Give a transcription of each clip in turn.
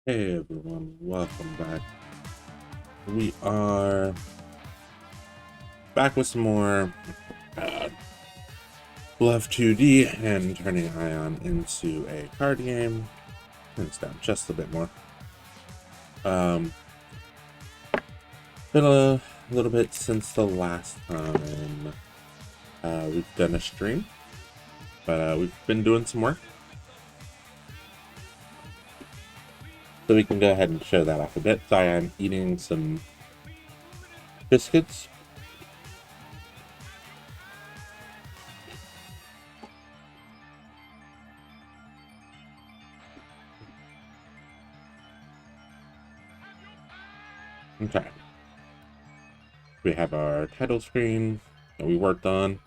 Hey everyone, welcome back. We are back with some more uh, Love2D and Turning Aion into a card game. Turn this down just a bit more. Been a little bit since the last time we've done a stream, but we've been doing some work. So we can go ahead and show that off a bit. Sorry, I'm eating some biscuits. Okay. We have our title screen that we worked on.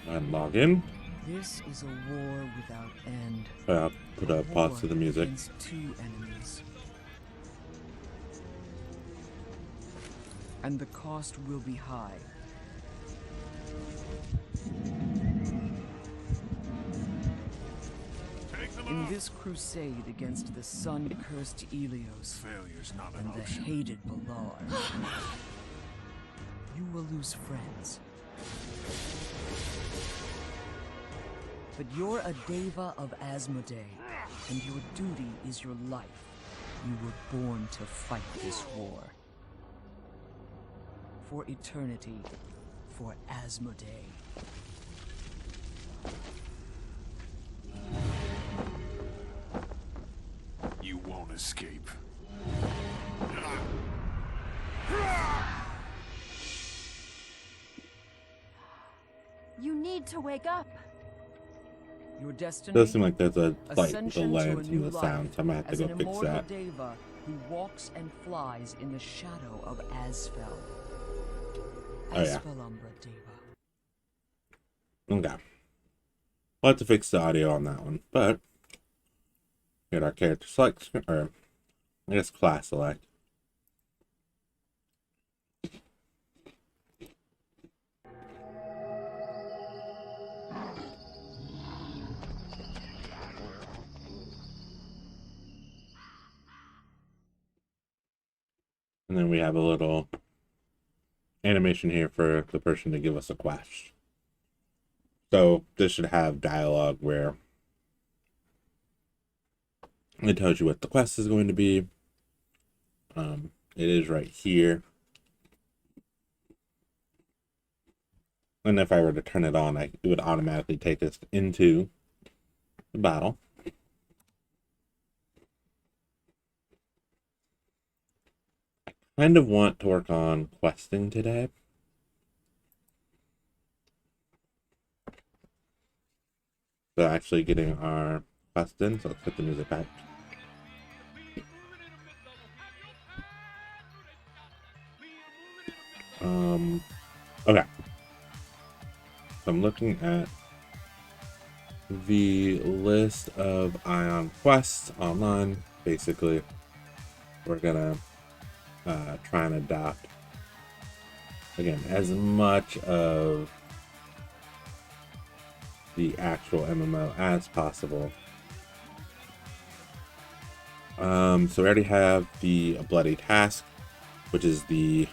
And log in. This is a war without end. I'll put a pause to the music. Against two enemies. And the cost will be high. In this crusade against the sun-cursed Ilios and the hated Balar, you will lose friends. But you're a Deva of Asmodee, and your duty is your life. You were born to fight this war. For eternity, for Asmodee. You won't escape. You need to wake up. Your destiny. It does seem like there's a slight Ascension delay to a in new the sound, so I'm gonna have as to go an fix immortal that. Deva who walks and flies in the shadow of Asfel. Oh, yeah. Asfelumbra Deva. Okay. We'll have to fix the audio on that one, but get our character select, or I guess class select. And then we have a little animation here for the person to give us a quest. So this should have dialogue where it tells you what the quest is going to be. It is right here. And if I were to turn it on, it would automatically take us into the battle. I kind of want to work on questing today. So actually getting our quest in, so let's put the music back. Okay. So I'm looking at the list of Aion quests online. Basically, we're gonna try and adopt, again, as much of the actual MMO as possible. So we already have the Bloody Task, which is the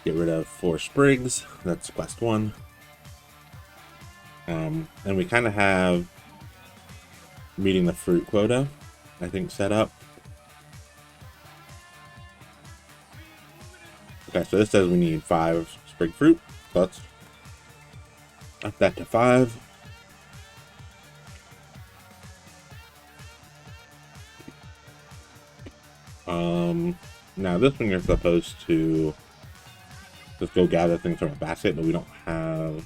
get rid of 4 sprigs. That's quest 1. And we kind of have meeting the fruit quota, I think, set up. Okay, so this says we need 5 sprig fruit. So let's up that to 5. Now this one you're supposed to just go gather things from a basket, but we don't have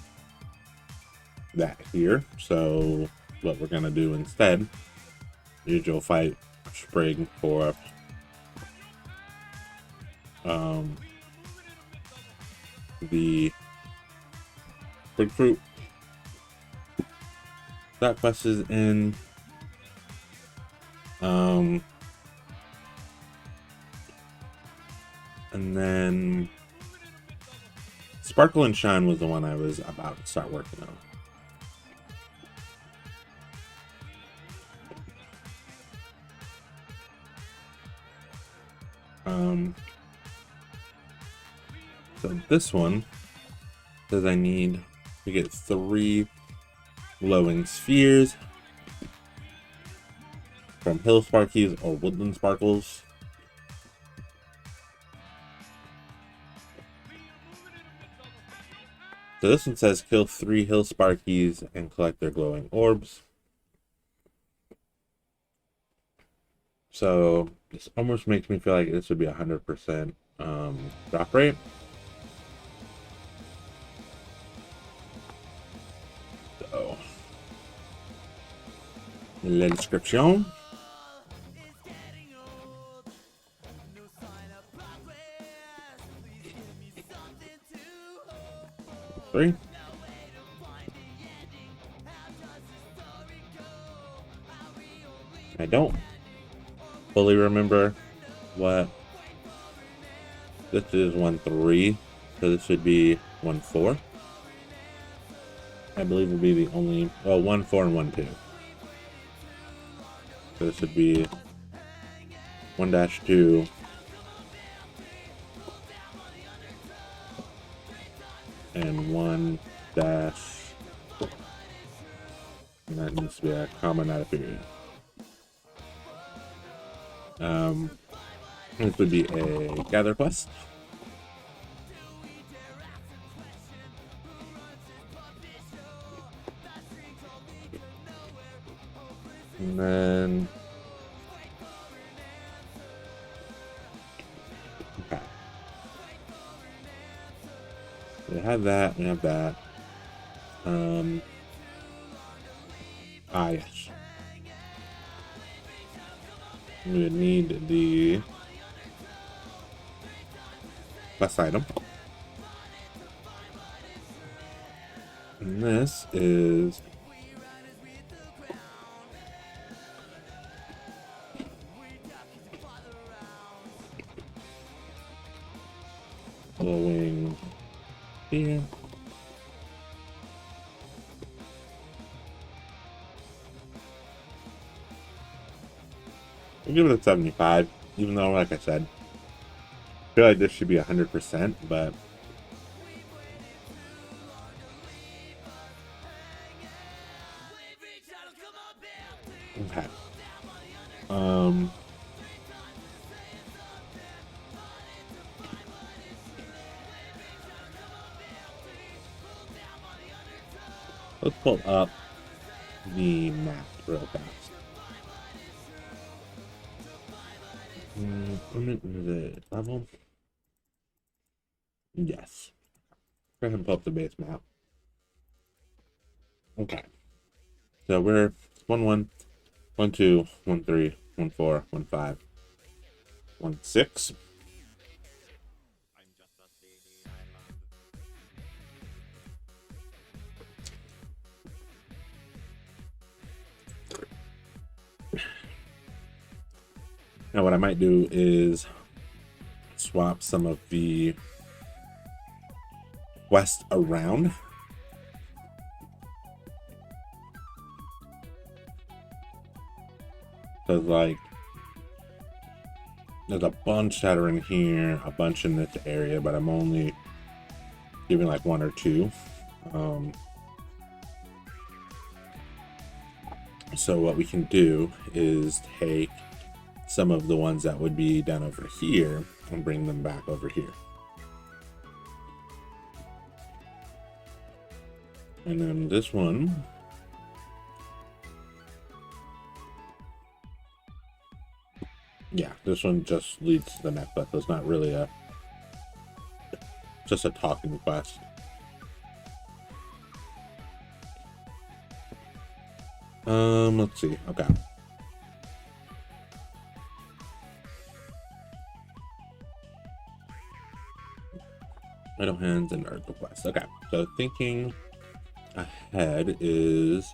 that here. So what we're gonna do instead is you'll fight sprig for the sprig fruit. That quest is in. And then Sparkle and Shine was the one I was about to start working on. So this one says I need to get 3 glowing spheres from Hill Sparkies or Woodland Sparkles. So this one says kill 3 Hill Sparkies and collect their glowing orbs. So this almost makes me feel like this would be 100% drop rate. So, la description. Three. I don't fully remember what this is. 1-3, so this would be 1-4. I believe would be the only 1-4 and 1-2. So this would be 1-2. And 1 dash, and that needs to be a comma, not a period. This would be a gather quest. And then okay. We have that, we have that. Yes. We would need the quest item. And this is glowing here. I'll give it a 75, even though, like I said, I feel like this should be 100%, but okay. Let's pull up the map real fast. Is it level? Yes. Go ahead and pull up the base map. Okay. So we're 1-1, 1-2, 1-3, 1-4, 1-5, 1-6. Now what I might do is swap some of the quest around. Cause like there's a bunch that are in here, a bunch in this area, but I'm only giving like 1 or 2. So what we can do is take some of the ones that would be down over here and bring them back over here. And then this one, yeah, this one just leads to the next quest. It's not really just a talking quest. Let's see. Okay. Idle hands and article quest. Okay, so thinking ahead is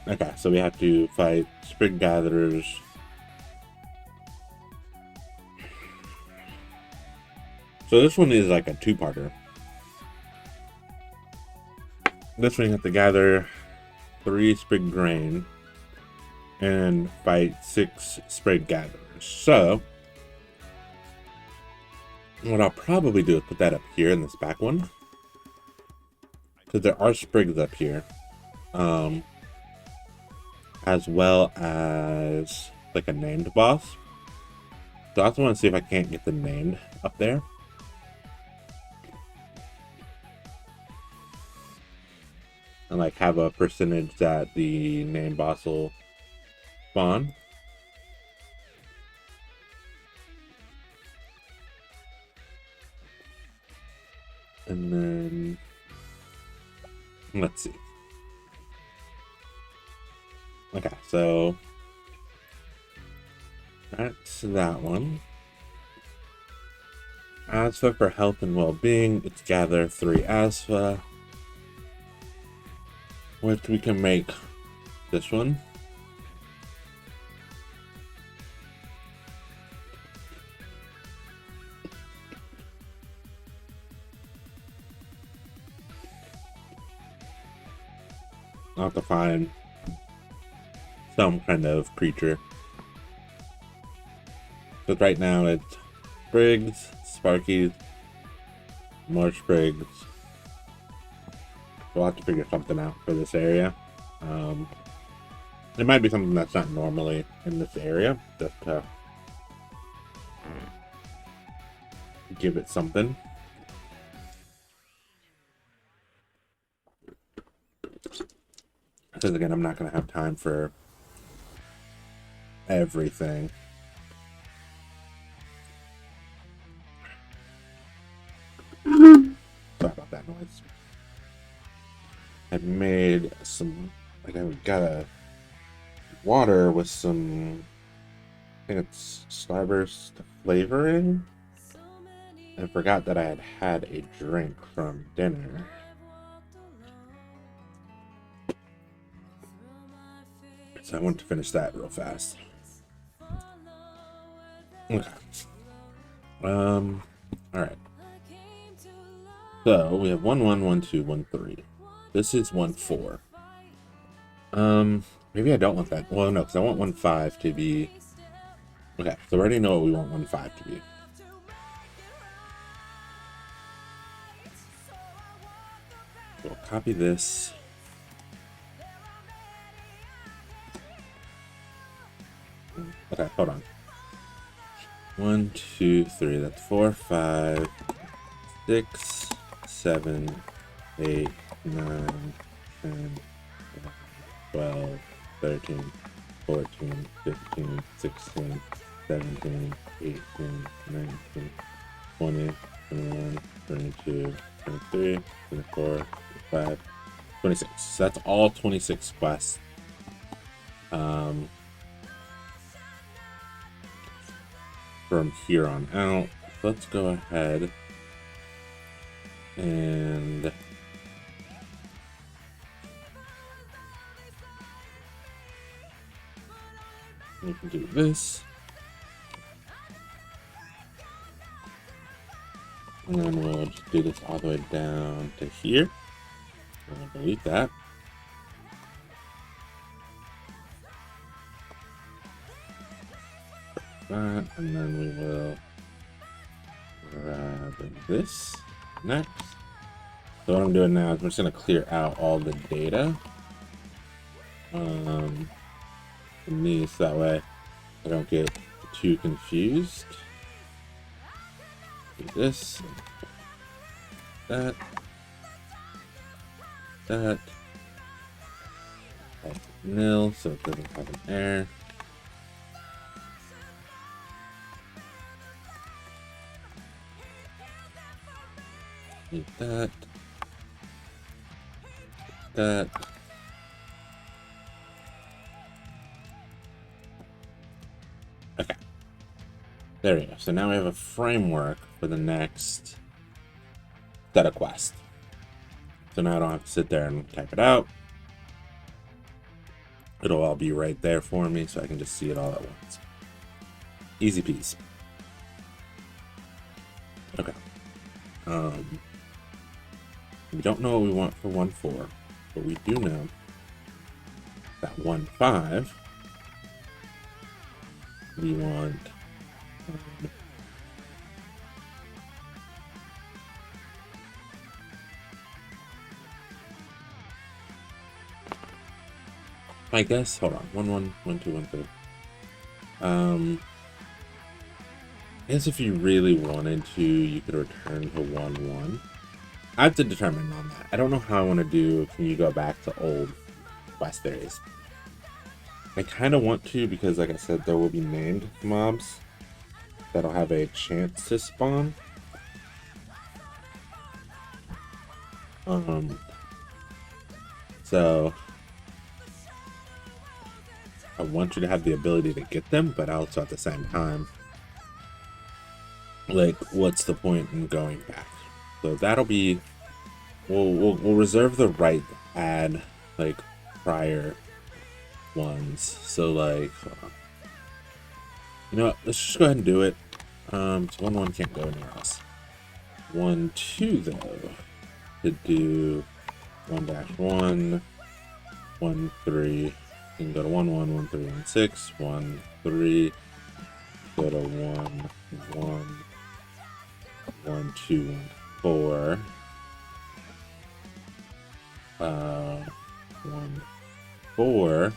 okay. So we have to fight Sprig Gatherers. So this one is like a 2-parter. This one you have to gather 3 Sprig Grain and fight 6 Sprig Gatherers. So, what I'll probably do is put that up here in this back one. Because there are Sprigs up here. As well as like a named boss. So I also want to see if I can't get the named up there. And like have a percentage that the named boss will spawn. And then let's see. Okay, so that's that one. Asphalt for health and well-being. It's gather 3 Asphalt. Which we can make this one. I'll have to find some kind of creature. But right now it's Sprigs, Sparkies, more Sprigs. We'll have to figure something out for this area. It might be something that's not normally in this area, just to give it something. Because again, I'm not going to have time for everything. Sorry about that noise. I've made some, like I've got a water with some, I think it's Starburst flavoring. I forgot that I had a drink from dinner. So I want to finish that real fast. Okay. Alright. So we have 1 1 1 2 1 3. This is 1 4. Maybe I don't want that. Well, no, because I want 1 5 to be. Okay, so I already know what we want 1 5 to be. We'll copy this. Okay, hold on. 1 2 3. That's 4 5 6 7 8 9 10 12 13 14 15 16 17 18 19 20 21 22 23 24 25 26. So that's all 26 quests. From here on out, let's go ahead and we can do this, and then we'll just do this all the way down to here. I'll delete that. That, and then we will grab this next. So what I'm doing now is I'm just going to clear out all the data from these, so that way I don't get too confused. Do this, that, that, nil, so it doesn't have an error. Need that. That. Okay. There we go. So now we have a framework for the next set of quests. So now I don't have to sit there and type it out. It'll all be right there for me, so I can just see it all at once. Easy peasy. Okay. We don't know what we want for 1 4, but we do know that 1 5 we want I guess, hold on, 1 1 1 2 1 3. I guess if you really wanted to, you could return to 1 1. I have to determine on that. I don't know how I want to do. Can you go back to old quest areas? I kind of want to because, like I said, there will be named mobs that'll have a chance to spawn. So I want you to have the ability to get them, but also at the same time, like, what's the point in going back? So that'll be, we'll reserve the right to add like prior ones. So like, hold on. You know what? Let's just go ahead and do it. So 1 1 can't go anywhere else. 1 2 though, to do 1 1 1 3. You can go to 1 1 1 3 1 6 1 3. Go to 1 1 1 2 1 4. 1 4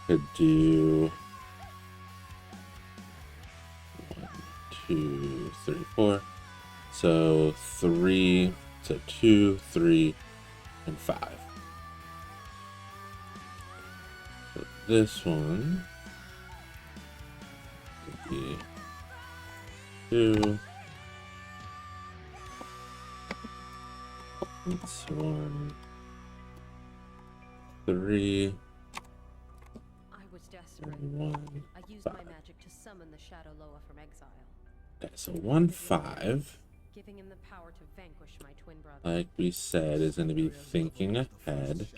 could do 1 2 3 4. So 3, so 2 3 and 5. So this one would be 2. It's 1 3. I was desperate. 1 I used 5. my magic to summon the Shadow Loa from exile, Okay, so 1 5. giving him the power to vanquish my twin brother. Like we said, is going to be thinking ahead.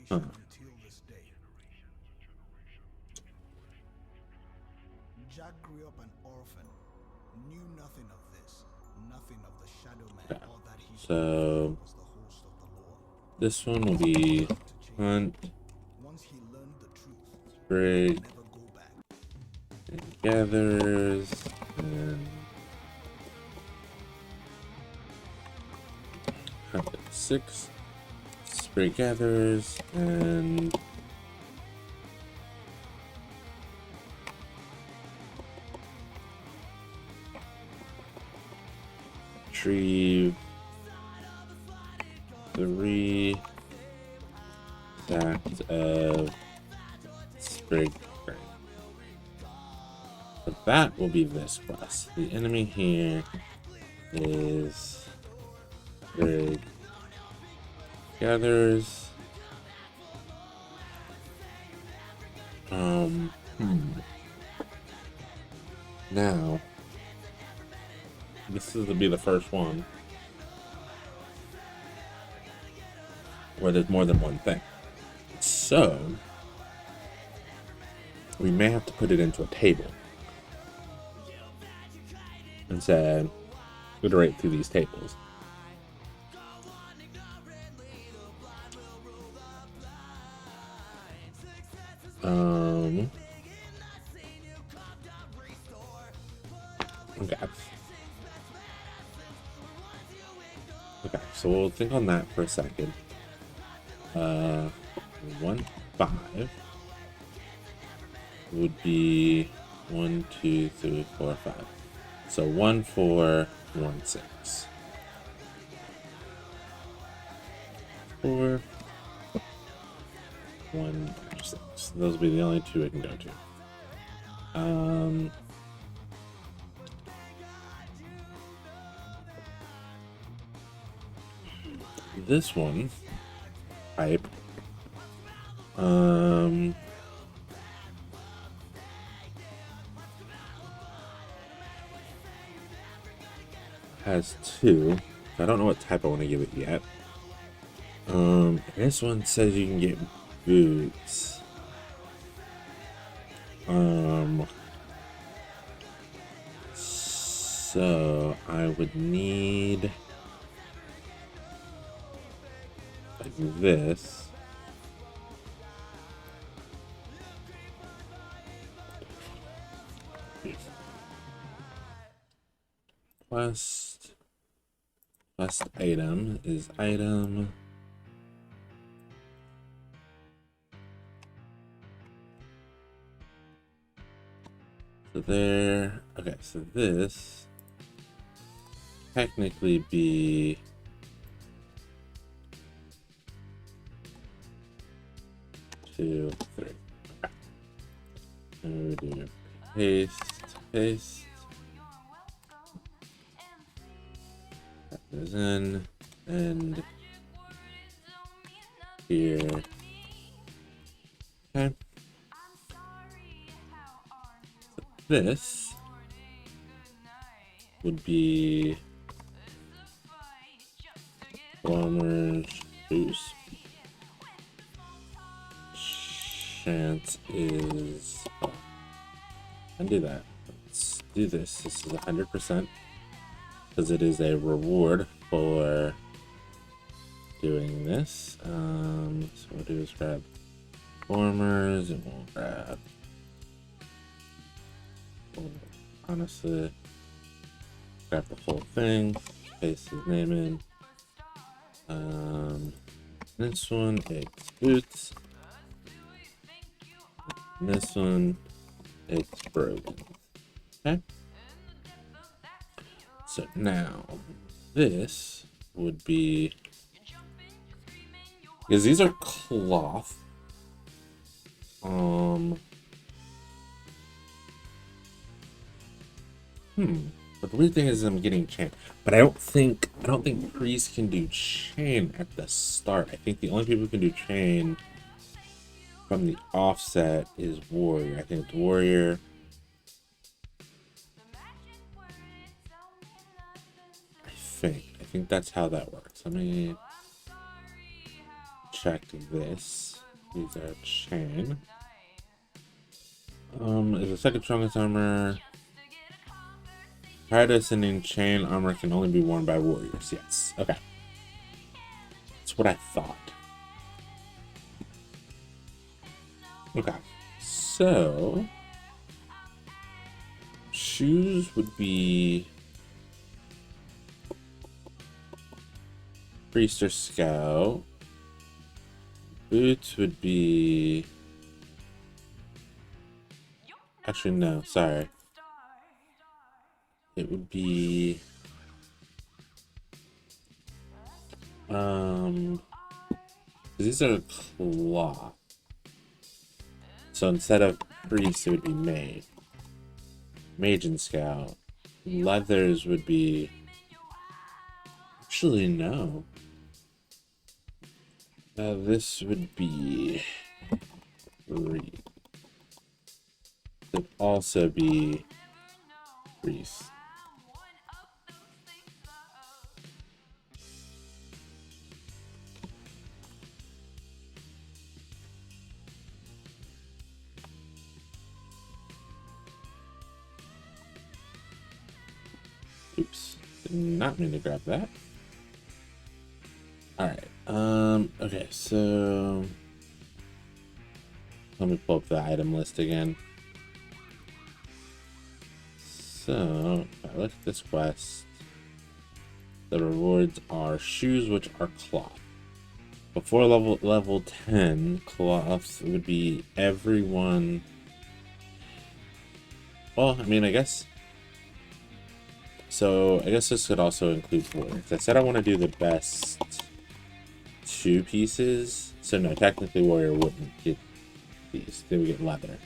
Huh. Jack grew up an orphan, knew nothing of this, nothing of the Shadow Man, all that he So was the host of the Lord. this one will be hunt, Once he learned the truth, sprig, never go back. and gathers, and hunt at 6, sprig gathers, and retrieve 3 stacks of sprig grain. So that will be this quest. The enemy here is sprig gathers. Now this is to be the first one where there's more than one thing. So we may have to put it into a table and say, iterate through these tables. Okay. Okay, so we'll think on that for a second. 1 5 would be 1 2 3 4 5. So 1 4 1 6. 4 1 6. Those will be the only two I can go to. This one type has 2. I don't know what type I want to give it yet. This one says you can get boots. So I would need like this. quest. Quest item is item. So there. Okay, so this technically be 2, 3. Okay. And we do paste. That goes in, and here. Okay. So this would be farmer's boost. Chance is undo that. Let's do this. This is 100% because it is a reward for doing this. So what we'll do is grab farmers and we'll grab, honestly, grab the whole thing, paste his name in. This one it's boots. And this one it's broken. Okay. So now this would be, because these are cloth. But the weird thing is I'm getting chain. But I don't think priest can do chain at the start. I think the only people who can do chain from the offset is warrior. I think it's warrior. I think that's how that works. Let me check this. These are chain. Is the second strongest armor. Prior to ascending, chain armor can only be worn by warriors. Yes. Okay. That's what I thought. Okay. So shoes would be priest or scout. Boots would be, actually no, sorry. It would be these are cloth. So instead of priest it would be mage. Mage and scout. Leathers would be, actually no. This would be priest. It would also be priest. Oops, did not mean to grab that. Alright, okay, so let me pull up the item list again. So, if I look at this quest, the rewards are shoes, which are cloth. Before level 10, cloths would be everyone. Well, I mean, I guess. So, I guess this could also include warriors. I said I want to do the best 2 pieces. So, no, technically, warrior wouldn't get these. They would get leather.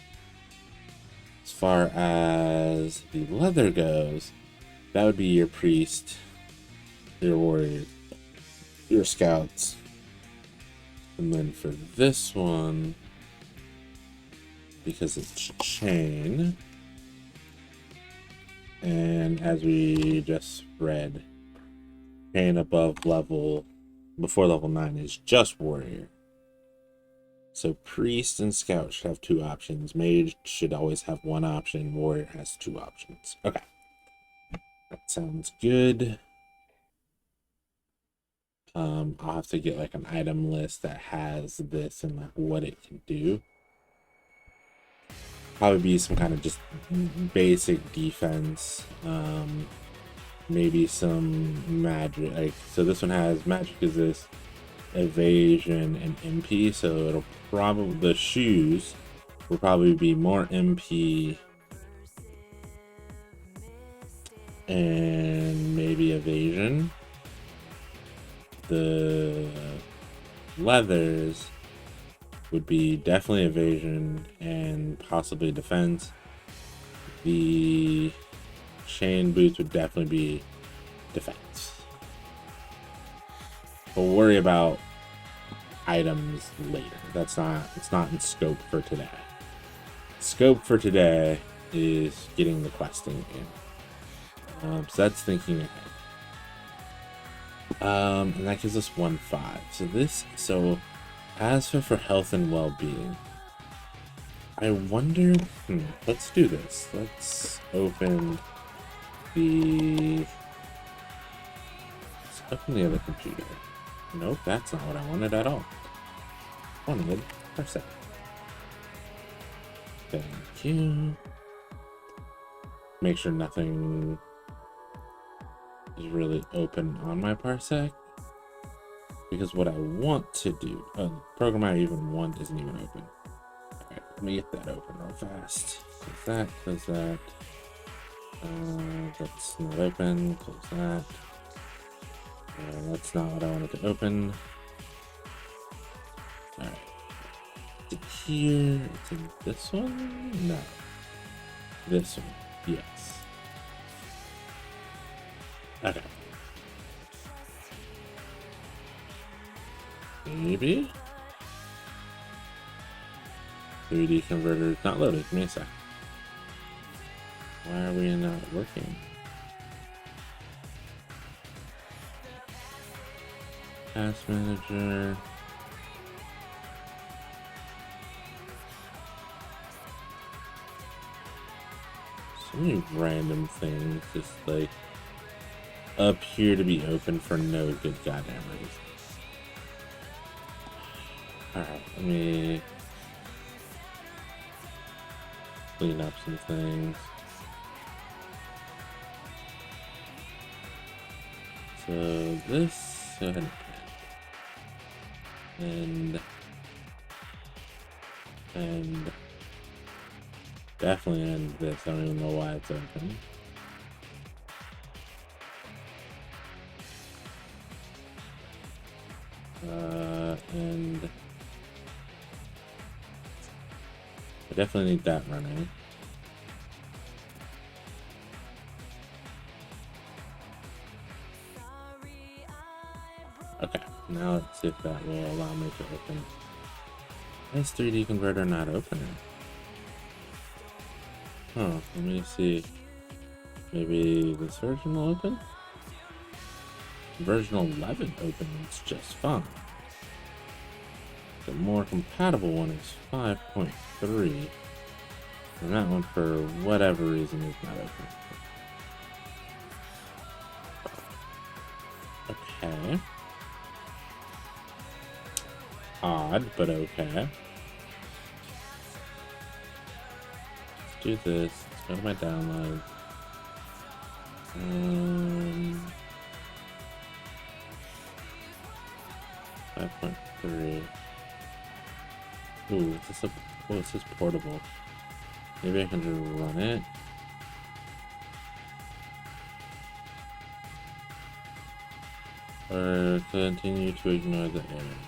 As far as the leather goes, that would be your priest, your warrior, your scouts. And then for this one, because it's chain, and as we just read, chain above level, before level 9 is just warrior. So priest and scout should have 2 options. Mage should always have 1 option. Warrior has 2 options. Okay. That sounds good. I'll have to get like an item list that has this and like what it can do. Probably be some kind of just basic defense. maybe some magic. Like, so this one has magic is this, evasion, and MP. So it'll probably, the shoes will probably be more MP and maybe evasion. The leathers would be definitely evasion and possibly defense. The chain boots would definitely be defense. We'll worry about items later. It's not in scope for today. Scope for today is getting the questing in. So that's thinking ahead. And that gives us 1-5. So as for health and well-being, I wonder, let's do this. Let's open the other computer. Nope, that's not what I wanted at all. I wanted Parsec. Thank you. Make sure nothing is really open on my Parsec. Because what I want to do, the program I even want isn't even open. Alright, let me get that open real fast. Close that. That's not open. Close that. That's not what I wanted to open. Alright. Is it here? It's in this one? No. This one. Yes. Okay. Maybe? 3D converter is not loaded. Give me a sec. Why are we not working? Task manager. So many random things just like appear to be open for no good goddamn reason. Alright, let me clean up some things. So this, go ahead and definitely end this. I don't even know why it's open. And I definitely need that running. Okay, now let's see if that will allow me to open. Why is 3D converter not opening? Huh, let me see. Maybe this version will open? Version 11 opens just fine. The more compatible one is 5.3. And that one, for whatever reason, is not open. Okay. Odd, but okay. Let's do this. Let's go to my downloads. 5.3. Ooh, is this portable? Maybe I can just run it. Or continue to ignore the error.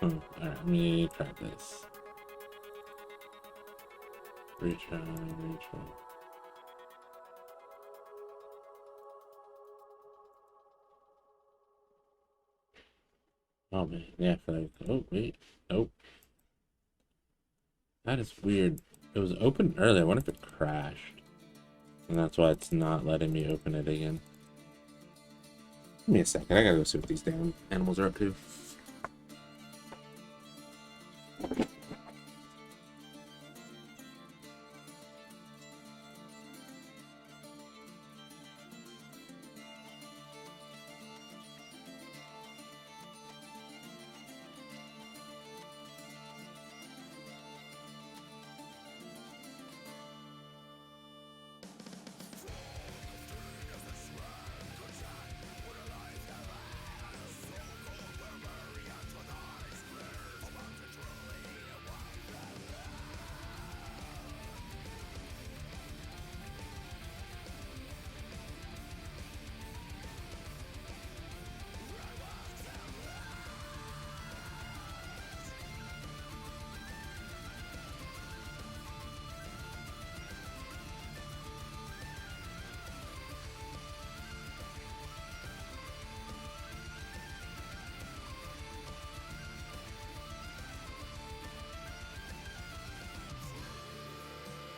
Alright, let me try this. Retry. Oh man, yeah, I feel like, oh wait, nope. That is weird. It was open earlier. I wonder if it crashed. And that's why it's not letting me open it again. Give me a second, I gotta go see what these damn animals are up to.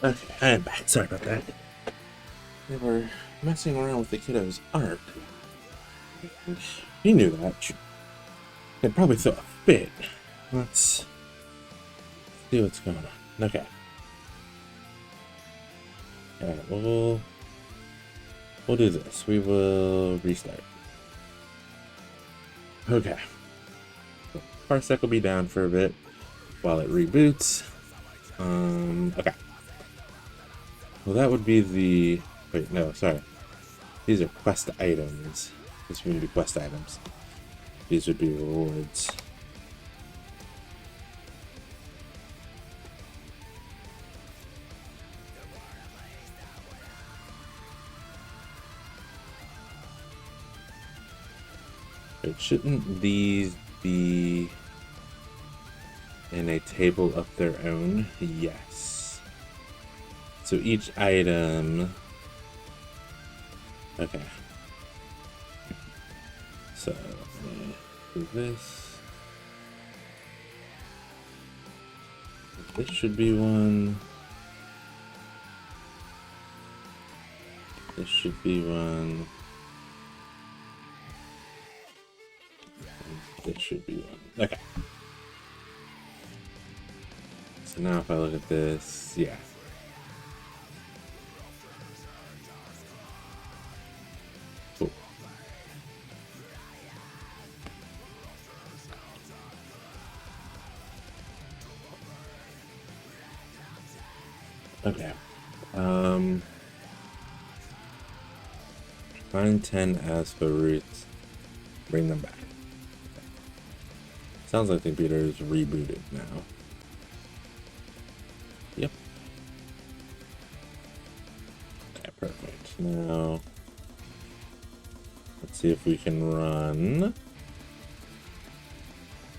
Okay, I am back. Sorry about that. They were messing around with the kiddo's art. And he knew that. They'd probably throw a fit. Let's see what's going on. Okay. Alright, we'll do this. We will restart. Okay. Parsec will be down for a bit while it reboots. Okay. Well, that would be the... Wait, no, sorry. These are quest items. This would be quest items. These would be rewards. Wait, shouldn't these be in a table of their own? Yes. So each item... Okay. So, do this. This should be one. This should be one. And this should be one. Okay. So now if I look at this, yeah. Cool. Okay. Find 10 as for roots. Bring them back. Sounds like the computer is rebooted now. Yep. Okay, perfect. Now, let's see if we can run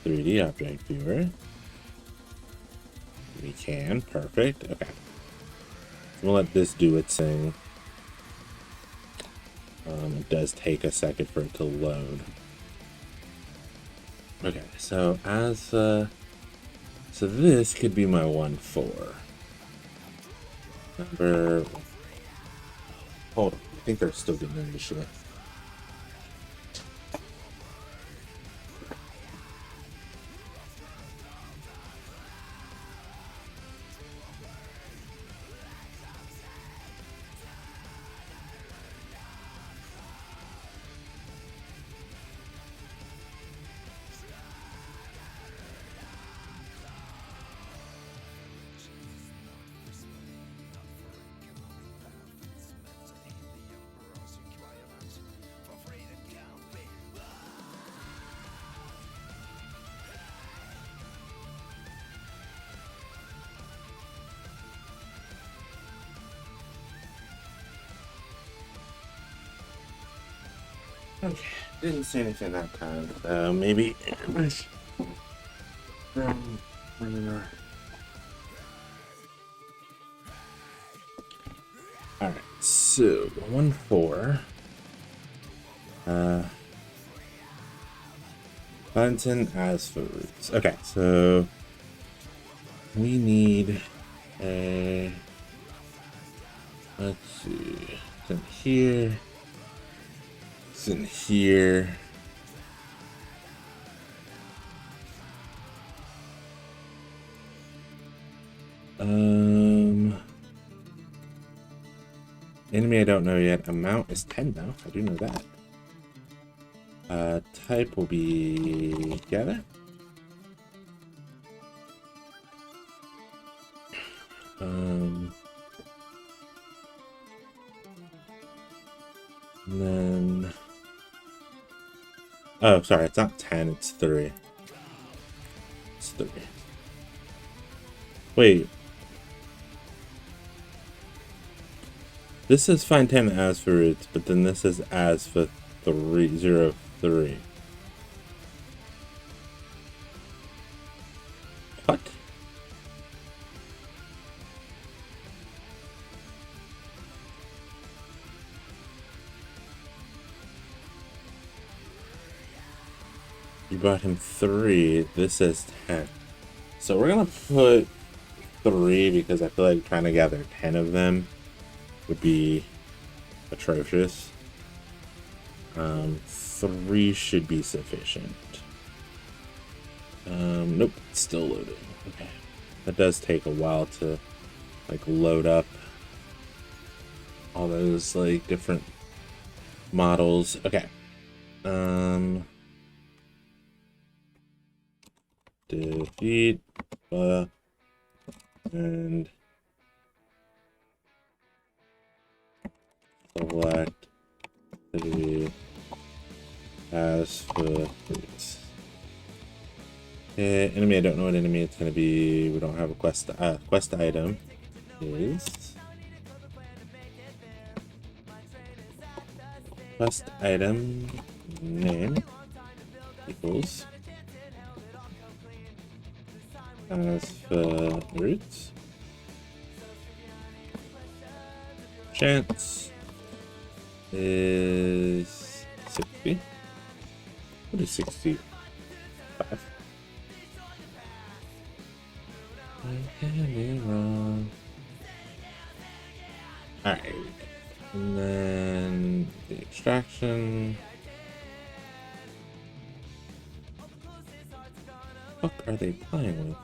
3D object viewer. We can. Perfect. Okay. We'll let this do its thing. It does take a second for it to load. Okay, so so this could be my 1-4. Number. Hold on, I think they're still getting into shit. Okay, didn't say anything that time. Maybe. Alright, so 1-4. Clinton as foods. Okay, so we need a. Let's see. It's in here. It's in here. Enemy I don't know yet. Amount is 10 though. I do know that. Type will be gather. And then oh, sorry, it's not 10, it's 3. It's 3. Wait. This says find 10 as for roots, but then this is as for 3. What? You brought him 3. This says 10. So we're gonna put 3 because I feel like trying to gather 10 of them would be atrocious. 3 should be sufficient. Nope, it's still loading. Okay. That does take a while to like load up all those like different models. Okay. Defeat and select the as for this. Okay, enemy, I don't know what enemy it's gonna be. We don't have a quest item. Is quest item name equals as for roots chance is 60. What is 65? I can be wrong. Alright. And then the extraction. What are they playing with?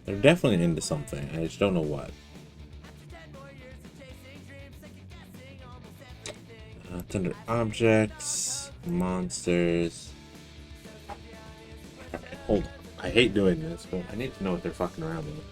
They're definitely into something. I just don't know what. It's under objects, monsters. Alright, hold on. I hate doing this, but I need to know what they're fucking around with.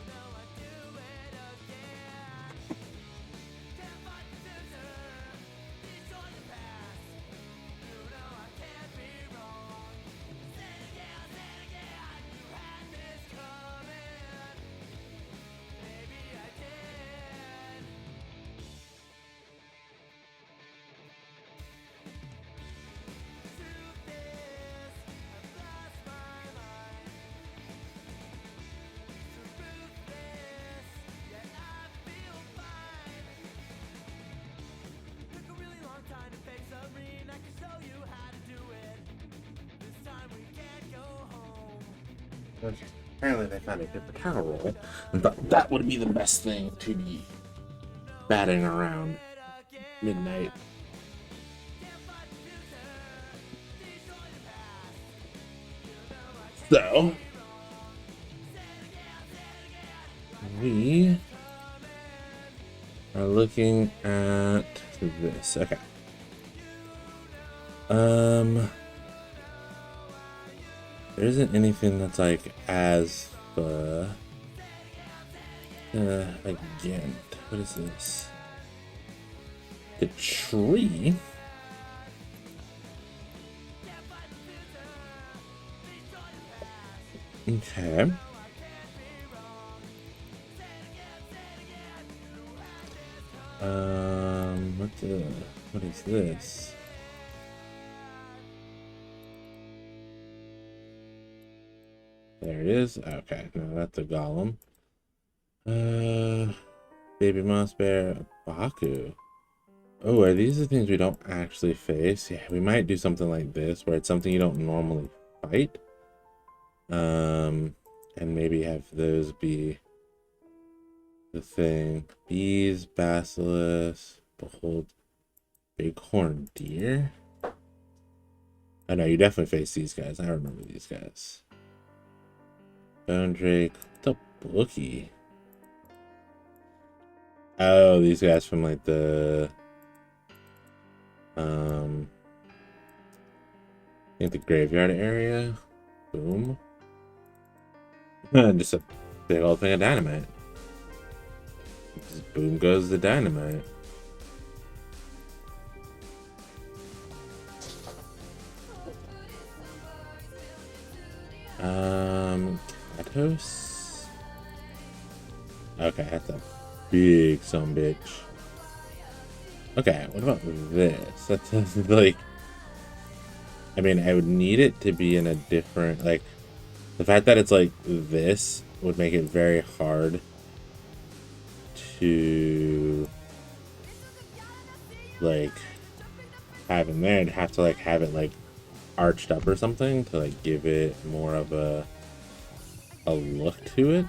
Apparently they found a paper towel roll and thought that would be the best thing to be batting around midnight. So we are looking at this. Okay. There isn't anything that's like as again, what is this? The tree. Okay. What is this? There it is. Okay, no, that's a golem. Baby mouse bear, Baku. Oh, are these the things we don't actually face? Yeah, we might do something like this, where it's something you don't normally fight. And maybe have those be the thing. Bees, basilisk, behold, bighorn deer. Oh no, you definitely face these guys. I remember these guys. Bone drake, the bookie. Oh, these guys from like the I think the graveyard area. Boom. Just a big old thing of dynamite. Just boom goes the dynamite. Katos. Okay, that's a big sumbitch. Okay, what about this? That's like, I mean, I would need it to be in a different, like, the fact that it's like this would make it very hard to like have in there. I'd have to like have it like arched up or something to like give it more of a a look to it.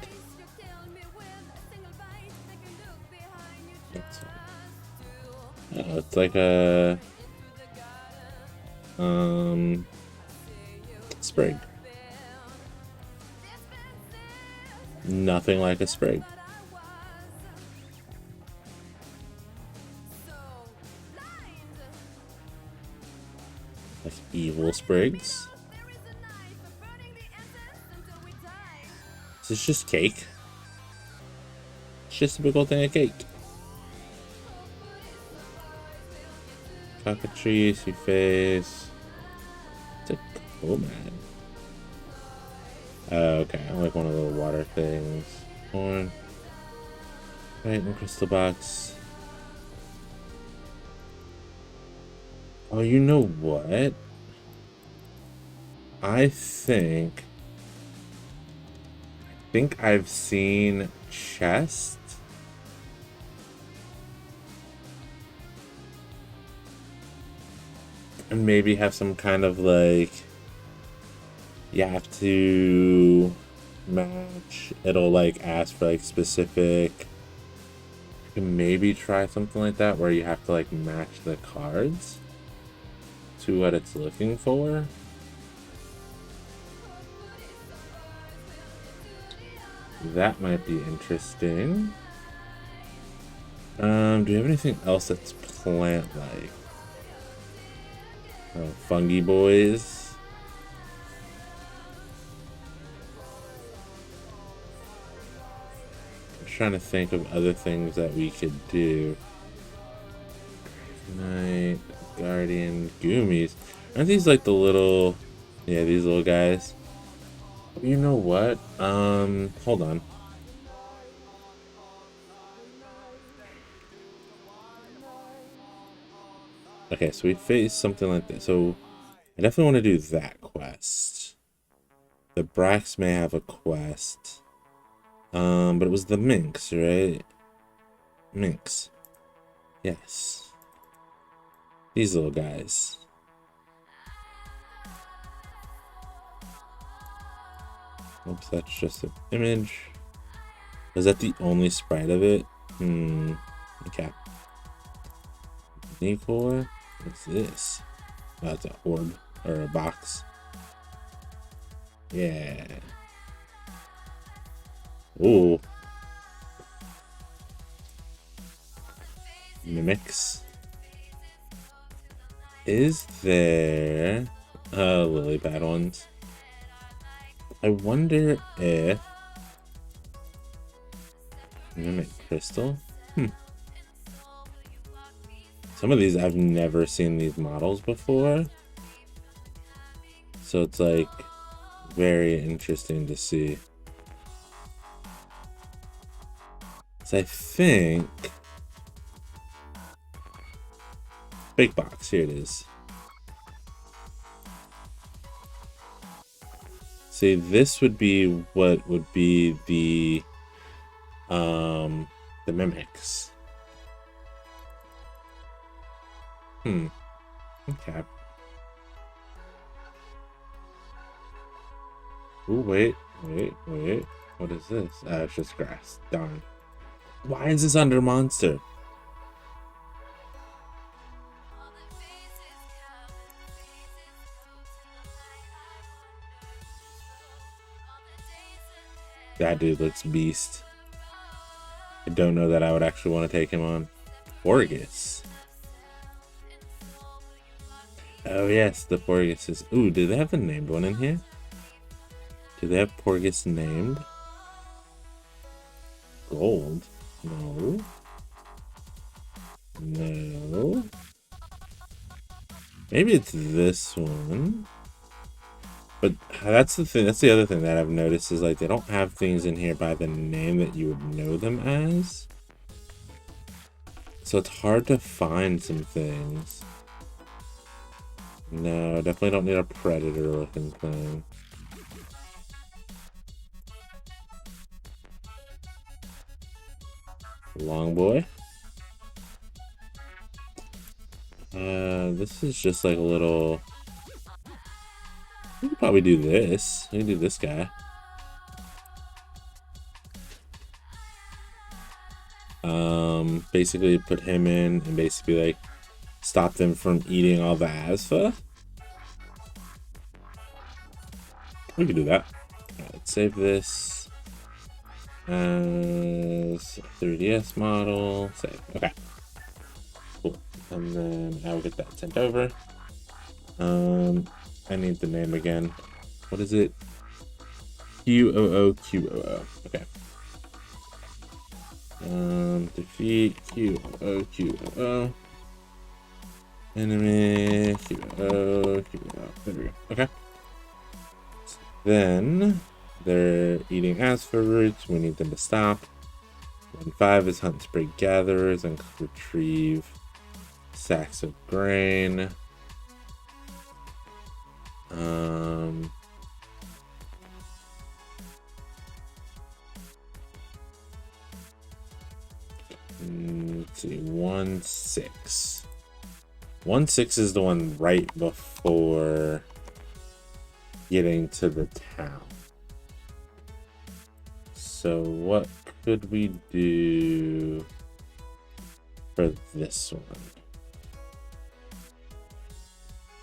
It's like a sprig. Nothing like a sprig. Like evil sprigs. Is this just cake? It's just a big old thing of cake. Cockatrice, you face. It's a comad. Okay, I like one of the water things. Horn. Right, in the crystal box. Oh, you know what? I think I've seen chest. And maybe have some kind of like, you have to match. It'll like ask for like specific. You can maybe try something like that where you have to like match the cards to what it's looking for. That might be interesting. Do you have anything else that's plant-like? Oh, fungi boys. I'm trying to think of other things that we could do. Knight, Guardian, Goomies. Aren't these like the little... Yeah, these little guys. You know what? Hold on. Okay, so we face something like this. So I definitely want to do that quest. The Brax may have a quest. But it was the Minx, right? Minx. Yes. These little guys. Oops, that's just an image. Is that the only sprite of it? Okay. Decor? What's this? Oh, that's a orb or a box. Yeah. Ooh. Mimics. Is there lily pad ones? I wonder if Mimic Crystal? Some of these I've never seen these models before. So it's like very interesting to see. So I think big box, here it is. See, this would be what would be the mimics. Okay. Ooh, wait. What is this? It's just grass. Darn. Why is this under monster? That dude looks beast. I don't know that I would actually want to take him on. Porgus. Oh yes, the Porgus is... Ooh, do they have the named one in here? Do they have Porgus named? Gold? No. No. Maybe it's this one. But that's the thing. That's the other thing that I've noticed is like they don't have things in here by the name that you would know them as. So it's hard to find some things. No, definitely don't need a predator looking thing. Long boy. This is just like a little... We could probably do this. We can do this guy. Basically put him in and basically like stop them from eating all the Asfa. We can do that. Alright, let's save this as 3DS model. Save. Okay. Cool. And then I will get that sent over. I need the name again. What is it? QOO. Okay. Defeat QOO. Enemy QOO. There we go. Okay. Then they're eating Asfa roots. We need them to stop. 1-5 is hunt spray gatherers and retrieve sacks of grain. Let's see, 1-6. 1-6 is the one right before getting to the town. So what could we do for this one?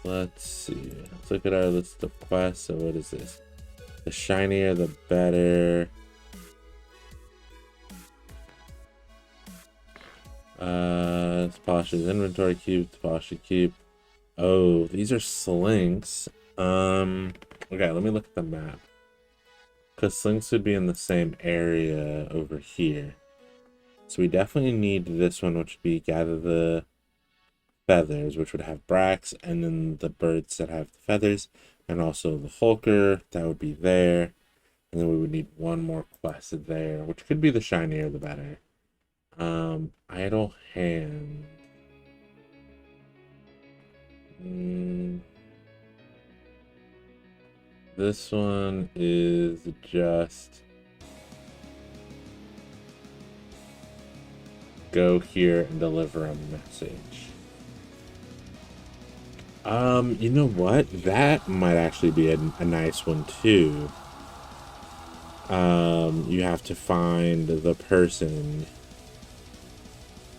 Let's see. Let's look at our list of quests. So what is this? The shinier, the better. Polish his inventory cube, polish the cube. Oh, these are slinks. Okay, let me look at the map. Because slinks would be in the same area over here. So we definitely need this one, which would be gather the feathers, which would have Brax, and then the birds that have the feathers, and also the Fulker, that would be there. And then we would need one more quest there, which could be the shinier the better. Idle hand. This one is just go here and deliver a message. You know what? That might actually be a nice one too. You have to find the person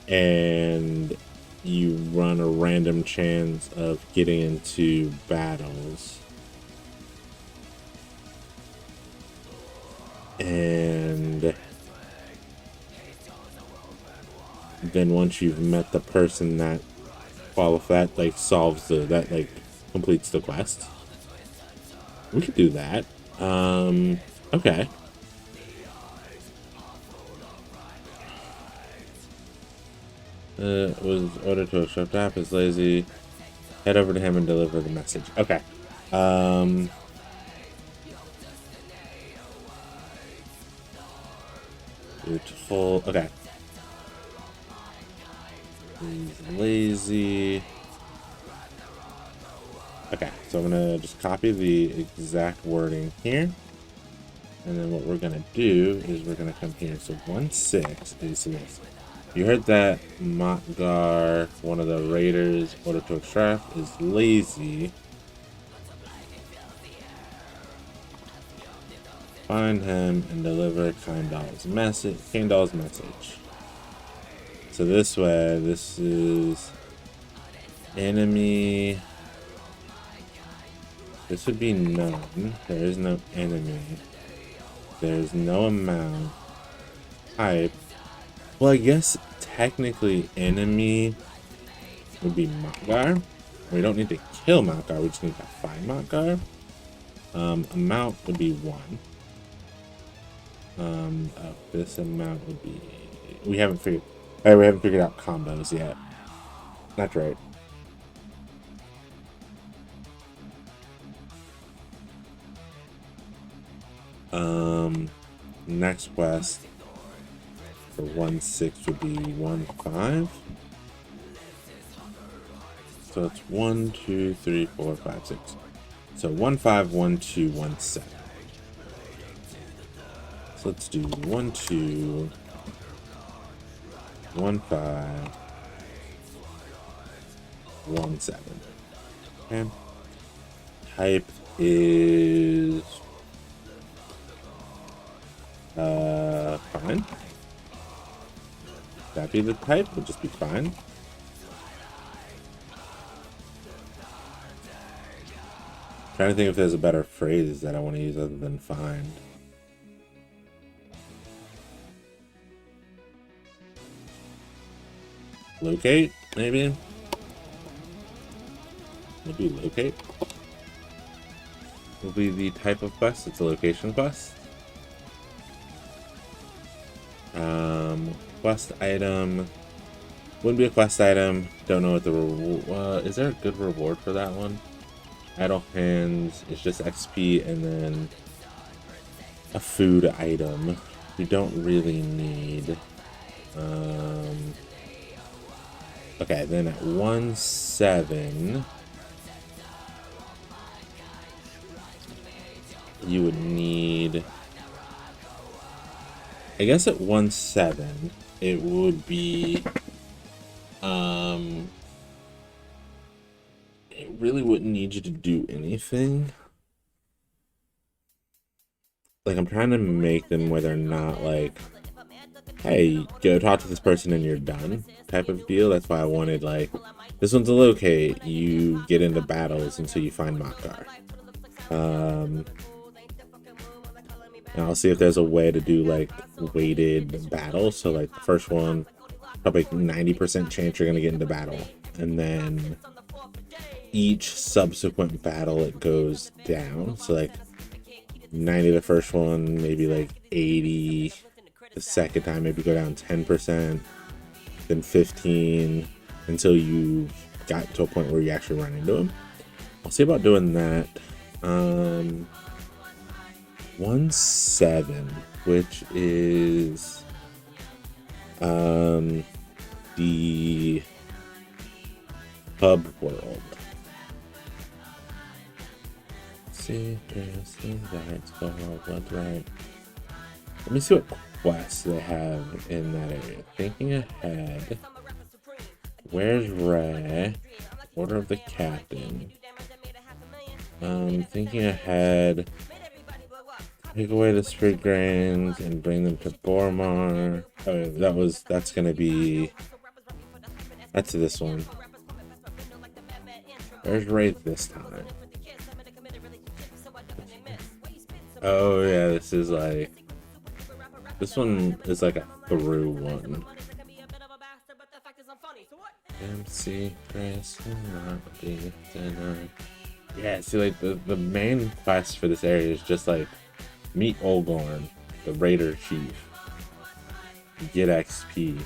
and you run a random chance of getting into battles. And then once you've met the person that like solves that like completes the quest, we could do that. Okay. Was ordered to a shoved app is lazy. Head over to him and deliver the message. Okay. Beautiful. Okay. He's lazy. Okay, so I'm gonna just copy the exact wording here. And then what we're gonna do is we're gonna come here. So 1-6 is this. You heard that Motgar, one of the raiders, ordered to extract, is lazy. Find him and deliver Kindall's message. So this way, this is enemy. This would be none. There is no enemy. There's no amount. Type. Well, I guess technically enemy would be Motgar. We don't need to kill Motgar, we just need to find Motgar. Amount would be 1. This amount would be... We haven't figured out combos yet. That's right. Next quest for 1-6 would be 1-5. So it's 1, 2, 3, 4, 5, 6. So 1-5, 1, 2, 1, 7. So let's do 1, 2, 1, 5, 1, 7. Okay. Type is fine. that be the type? Would just be fine. Trying to think if there's a better phrase that I want to use other than find. Locate, maybe? Maybe locate will be the type of quest. It's a location quest. Quest item wouldn't be a quest item. Don't know what the reward. Is there a good reward for that one? Idle hands. It's just XP and then a food item. You don't really need. Okay, then at 1-7, you would need. I guess at 1-7, it would be. It really wouldn't need you to do anything. Like, I'm trying to make them where they're not like, hey, go talk to this person and you're done type of deal. That's why I wanted, like, this one's a locate. You get into battles until you find Makar. And I'll see if there's a way to do, like, weighted battles. So, like, the first one, probably 90% chance you're going to get into battle. And then each subsequent battle, it goes down. So, like, 90 the first one, maybe, like, 80 the second time, maybe go down 10%, then 15, until you got to a point where you actually run into them. I'll see about doing that. 1-7, which is the hub world. See, there's that's what's right. Let me see what quests they have in that area. Thinking ahead. Where's Ray? Order of the Captain. Thinking ahead. Take away the spirit grains and bring them to Bormar. Oh, that's gonna be. That's this one. Where's Ray this time? Oh yeah, this is like. This one is like a through one. MC Chris not be denied. Yeah, see, like the main quest for this area is just like meet Olgorn, the Raider Chief. Get XP.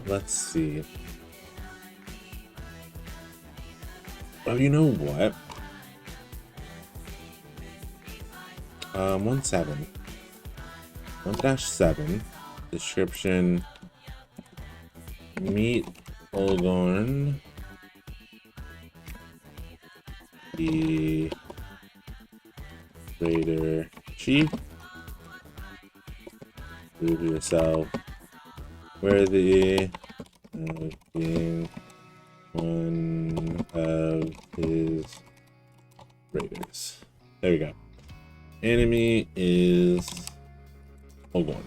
Let's see. Oh, you know what? 1-7. 1-7. Description. Meet Olgorn, the Raider Chief. Prove yourself worthy of being one of his raiders. There we go. Enemy is Olgorn.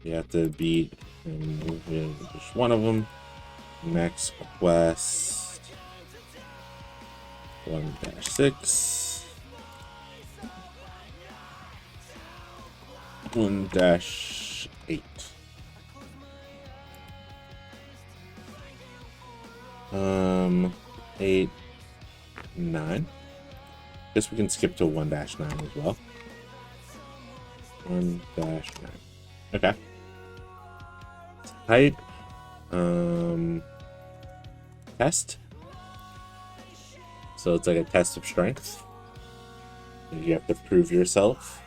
You have to beat just one of them. Next quest 1-6. 1-8. 8, 9. Guess we can skip to 1-9 as well. 1-9. Okay. Type. Test. So it's like a test of strength. You have to prove yourself.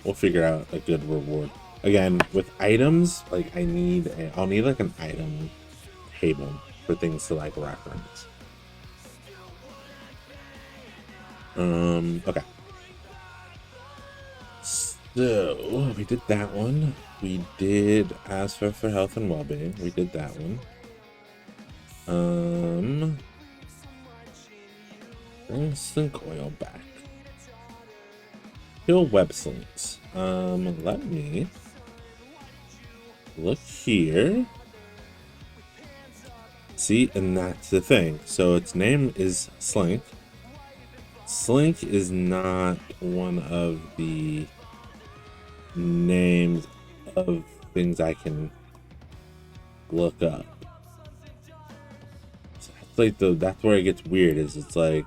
We'll figure out a good reward. Again, with items, like I'll need like an item table for things to like reference. Okay. So we did that one. we did ask for health and well-being. We did that one. Bring slink oil back. Kill web slinks. Let me look here. See, and that's the thing. So its name is Slink. Slink is not one of the names of things I can look up. So that's where it gets weird. Is it's like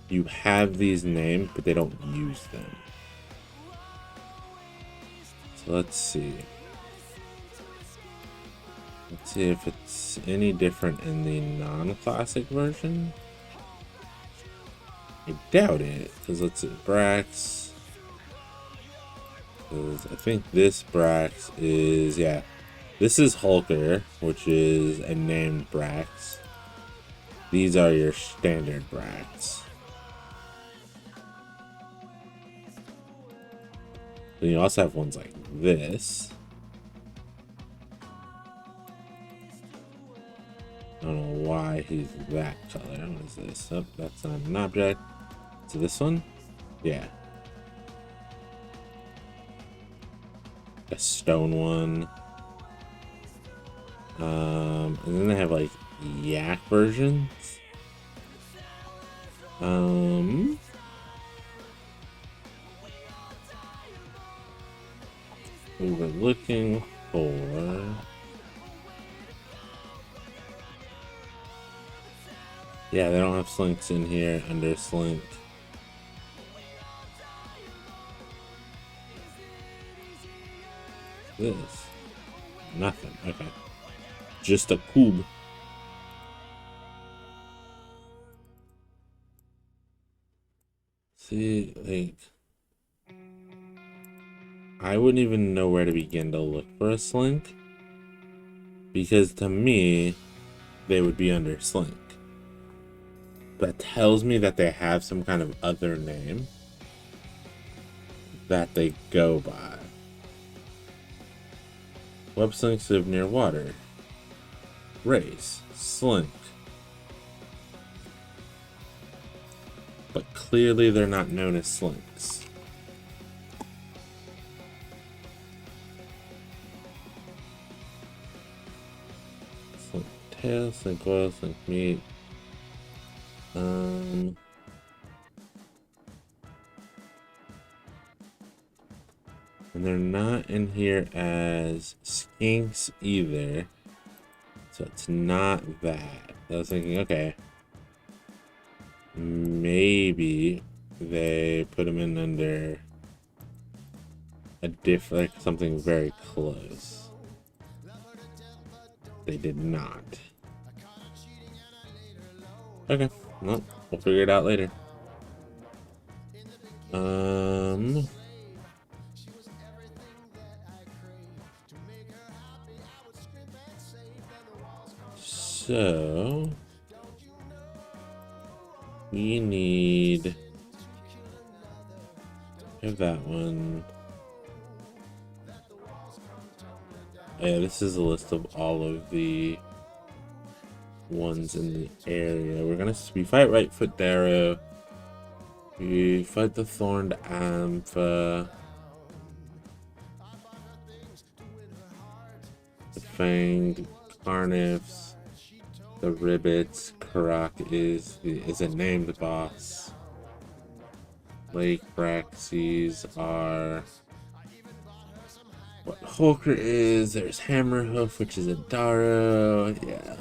you have these names, but they don't use them. So let's see. Let's see if it's any different in the non-classic version. I doubt it, because let's see, Brax. Because I think this Brax is, yeah, this is Hulker, which is a named Brax. These are your standard Brax. Then you also have ones like this. I don't know why he's that color. What is this? Oh, that's not an object. So this one? Yeah. A stone one. And then they have like yak versions. We were looking for. Yeah, they don't have slinks in here under slink. This? Nothing. Okay. Just a cube. See, like, I wouldn't even know where to begin to look for a slink. Because to me, they would be under slink. That tells me that they have some kind of other name that they go by. Web slinks live near water. Race. Slink. But clearly they're not known as slinks. Slink tail, slink oil, slink meat. And they're not in here as skinks either. So it's not that. I was thinking, okay, maybe they put them in under a different, like something very close. They did not. Okay, well, we'll figure it out later. So we need have that one. Yeah, this is a list of all of the ones in the area. We fight Right-Foot Darrow. We fight the Thorned Ampha. The Fanged Carnifs. The Ribbits. Karak is a named boss. Lake Braxies are what Hulker is. There's Hammerhoof, which is a Darrow. Yeah.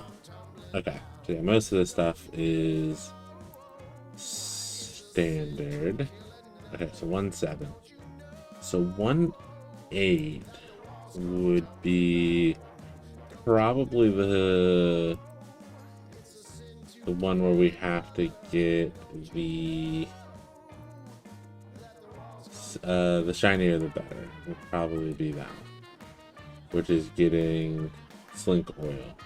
Okay. So yeah, most of this stuff is standard. Okay, so 1-7. So 1-8 would be probably the one where we have to get the shinier the better. Would probably be that one, which is getting slink oil.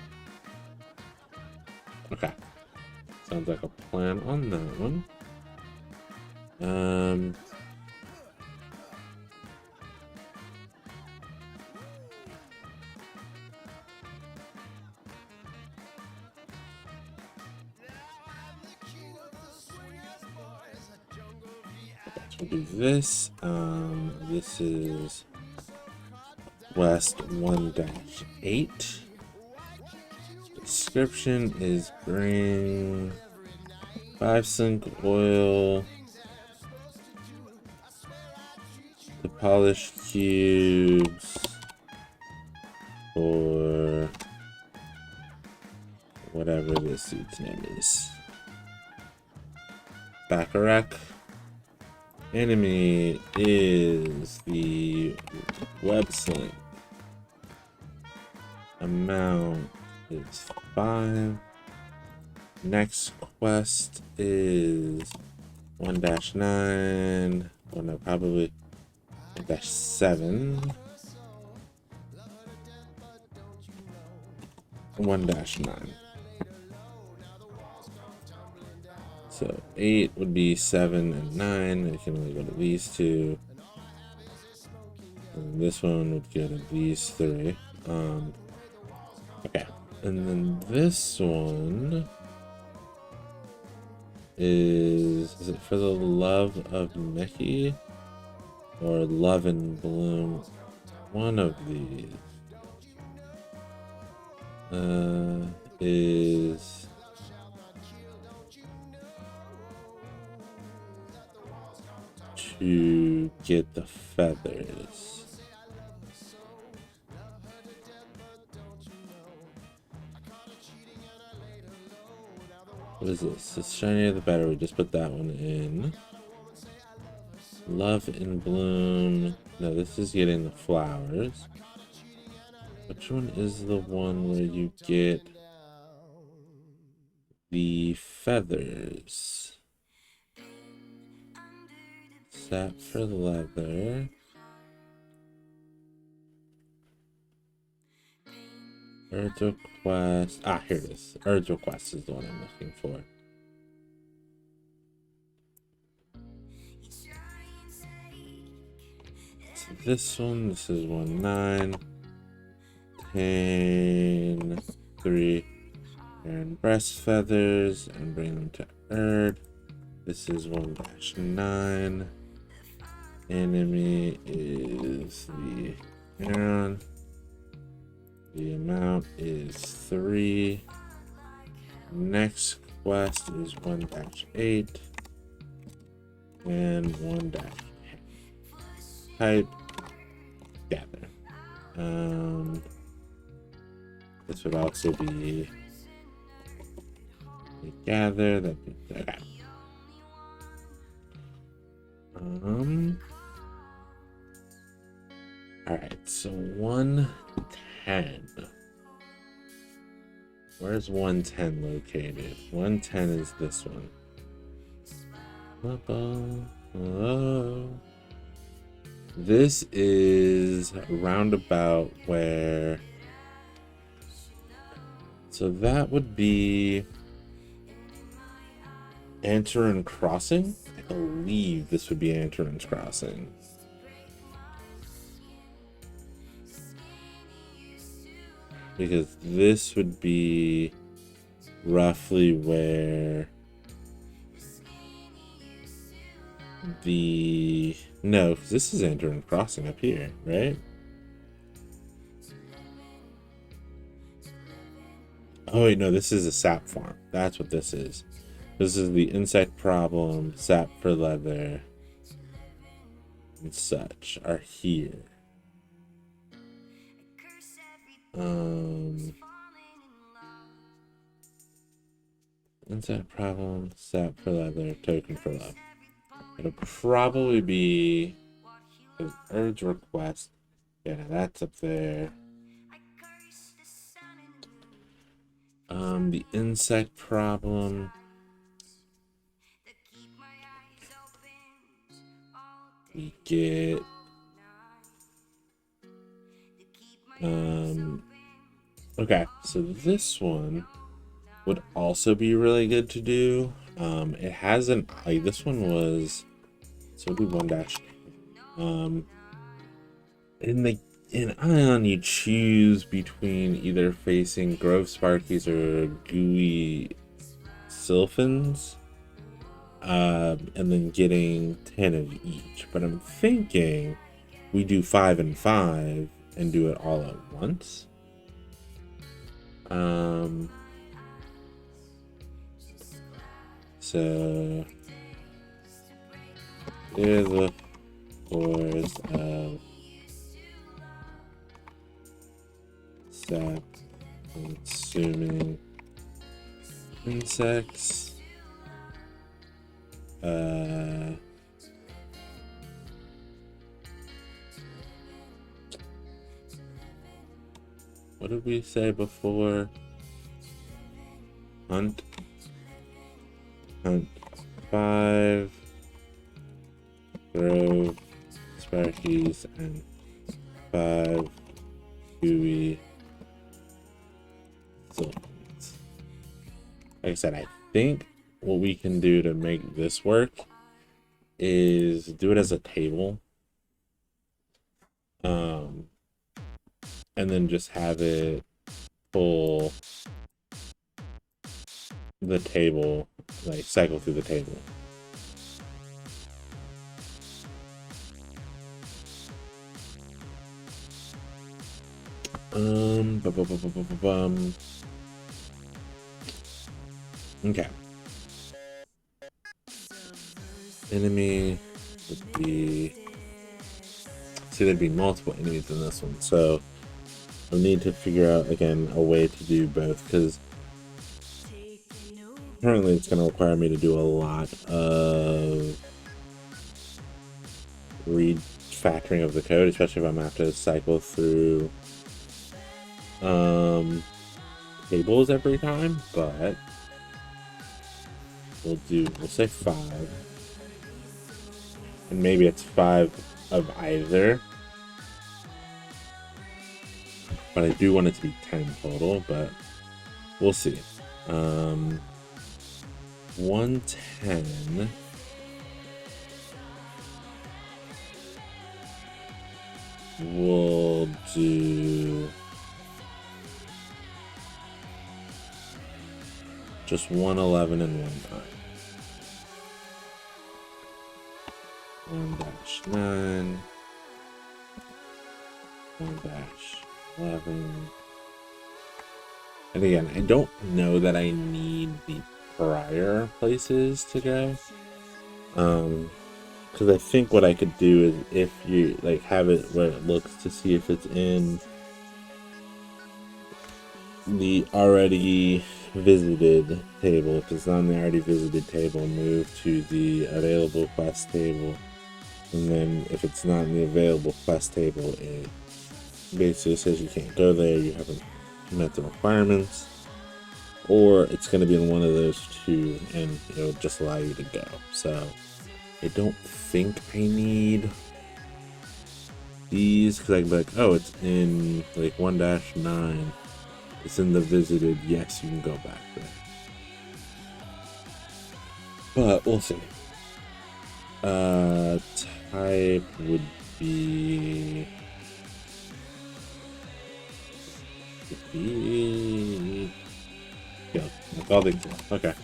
Okay, sounds like a plan on that one. So we'll do this. This is Quest 1-8. Description is bring 5 sink oil to polish cubes for whatever this suit's name is. Bacharach. Enemy is the web sling. Amount is 5. Next quest is 1-9. Oh no, probably 1-7. 1-9. So 8 would be 7 and 9. You can only go to these two. And this one would go to these 3. Okay. And then this one is it for the love of Mickey or Love and Bloom? One of these is to get the feathers. What is this? The shinier the better. We just put that one in. Love and Bloom. No, this is getting the flowers. Which one is the one where you get the feathers? Sap for leather. Urge Request. Ah, here it is. Urge Request is the one I'm looking for. So this one, this is 1-9. 10, 3. And breast feathers and bring them to Erd. This is 1-9. Enemy is the Aion. The amount is 3. Next quest is 1-8 and 1-10. Type gather. This would also be gather. That'd be okay. All right. So 110. Where's 110 located? 110 is this one. This is roundabout where. So that would be Antarin Crossing. I believe this would be Antarin's Crossing. Because this would be roughly where the... No, because this is Antarin Crossing up here, right? Oh wait, no, this is a sap farm. That's what this is. This is the insect problem, sap for leather, and such are here. Insect problem, sap for leather, token for love. It'll probably be an urge request. Yeah, that's up there. The insect problem. We get okay, so this one would also be really good to do. It has an eye. This one was so it'll be 1-. In Aion, you choose between either facing Grove Sparkies or Gooey Sylphans. and then getting 10 of each. But I'm thinking we do 5 and 5 and do it all at once. So here's the force of sap consuming insects. What did we say before? Hunt 5 Grove Sparkies and 5 gooey silkins. Like I said, I think what we can do to make this work is do it as a table. And then just have it pull the table, like cycle through the table. Okay. Enemy would be, see, there'd be multiple enemies in this one, so I need to figure out again a way to do both, because currently it's going to require me to do a lot of refactoring of the code, especially if I'm going to have to cycle through tables every time. But we'll say 5, and maybe it's 5 of either, but I do want it to be 10 total, but we'll see. 110 we'll do just 111 and 1-9, 1-11. And again, I don't know that I need the prior places to go, because I think what I could do is, if you like have it where it looks to see if it's in the already visited table. If it's on the already visited table, move to the available quest table, and then if it's not in the available quest table, it basically says you can't go there, you haven't met the requirements, or it's going to be in one of those two and it'll just allow you to go. So I don't think I need these, because I can be like, oh, it's in like 1-9, it's in the visited, yes, you can go back there. But we'll see. Type would be yeah, that's all they do. Okay. I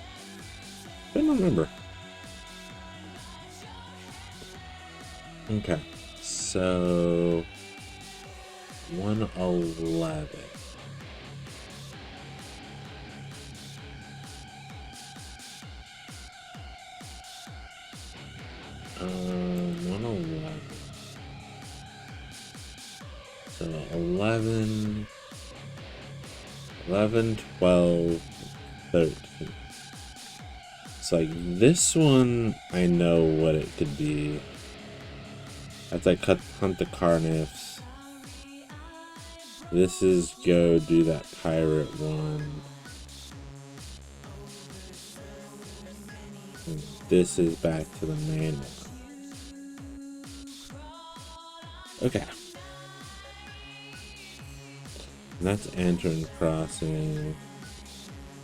don't remember. Okay. So 111. So 11, 12, 13. It's like this one, I know what it could be. That's like hunt the carnifs. This is go do that pirate one. And this is back to the main one. Okay. And that's Antrim Crossing.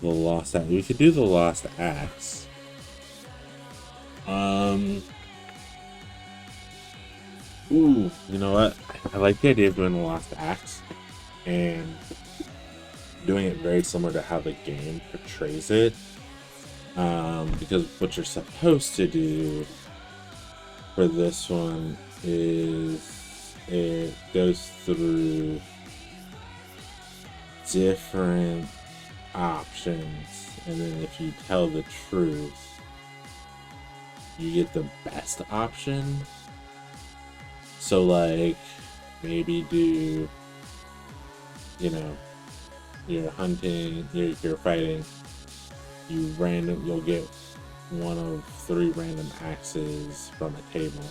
The Lost Axe. We could do the Lost Axe. Ooh, you know what? I like the idea of doing the Lost Axe and doing it very similar to how the game portrays it. Because what you're supposed to do for this one is it goes through different options, and then if you tell the truth, you get the best option. So like maybe do, you know, you're hunting, you're fighting, you'll get one of 3 random axes from a table,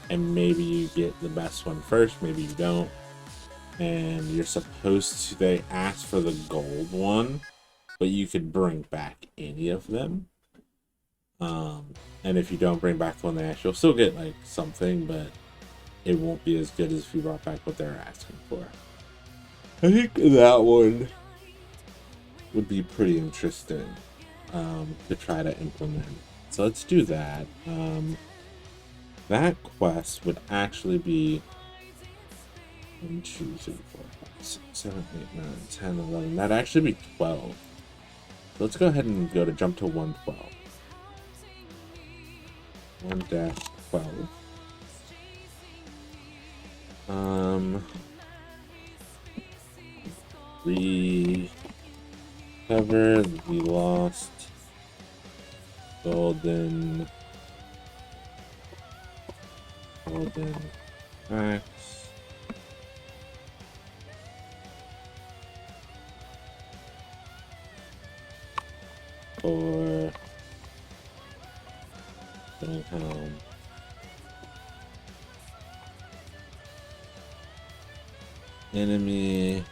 and maybe you get the best one first, maybe you don't, and you're supposed to, they ask for the gold one, but you could bring back any of them, and if you don't bring back the one they ask, you'll still get like something, but it won't be as good as if you brought back what they're asking for. I think that one would be pretty interesting to try to implement. So let's do that. That quest would actually be 1, 2, 3, 4, 5, 6, 7, 8, 9, 10, 11. That'd actually be 12. So let's go ahead and jump to 112. 1-12. Recover the lost golden axe. Or going home. Enemy.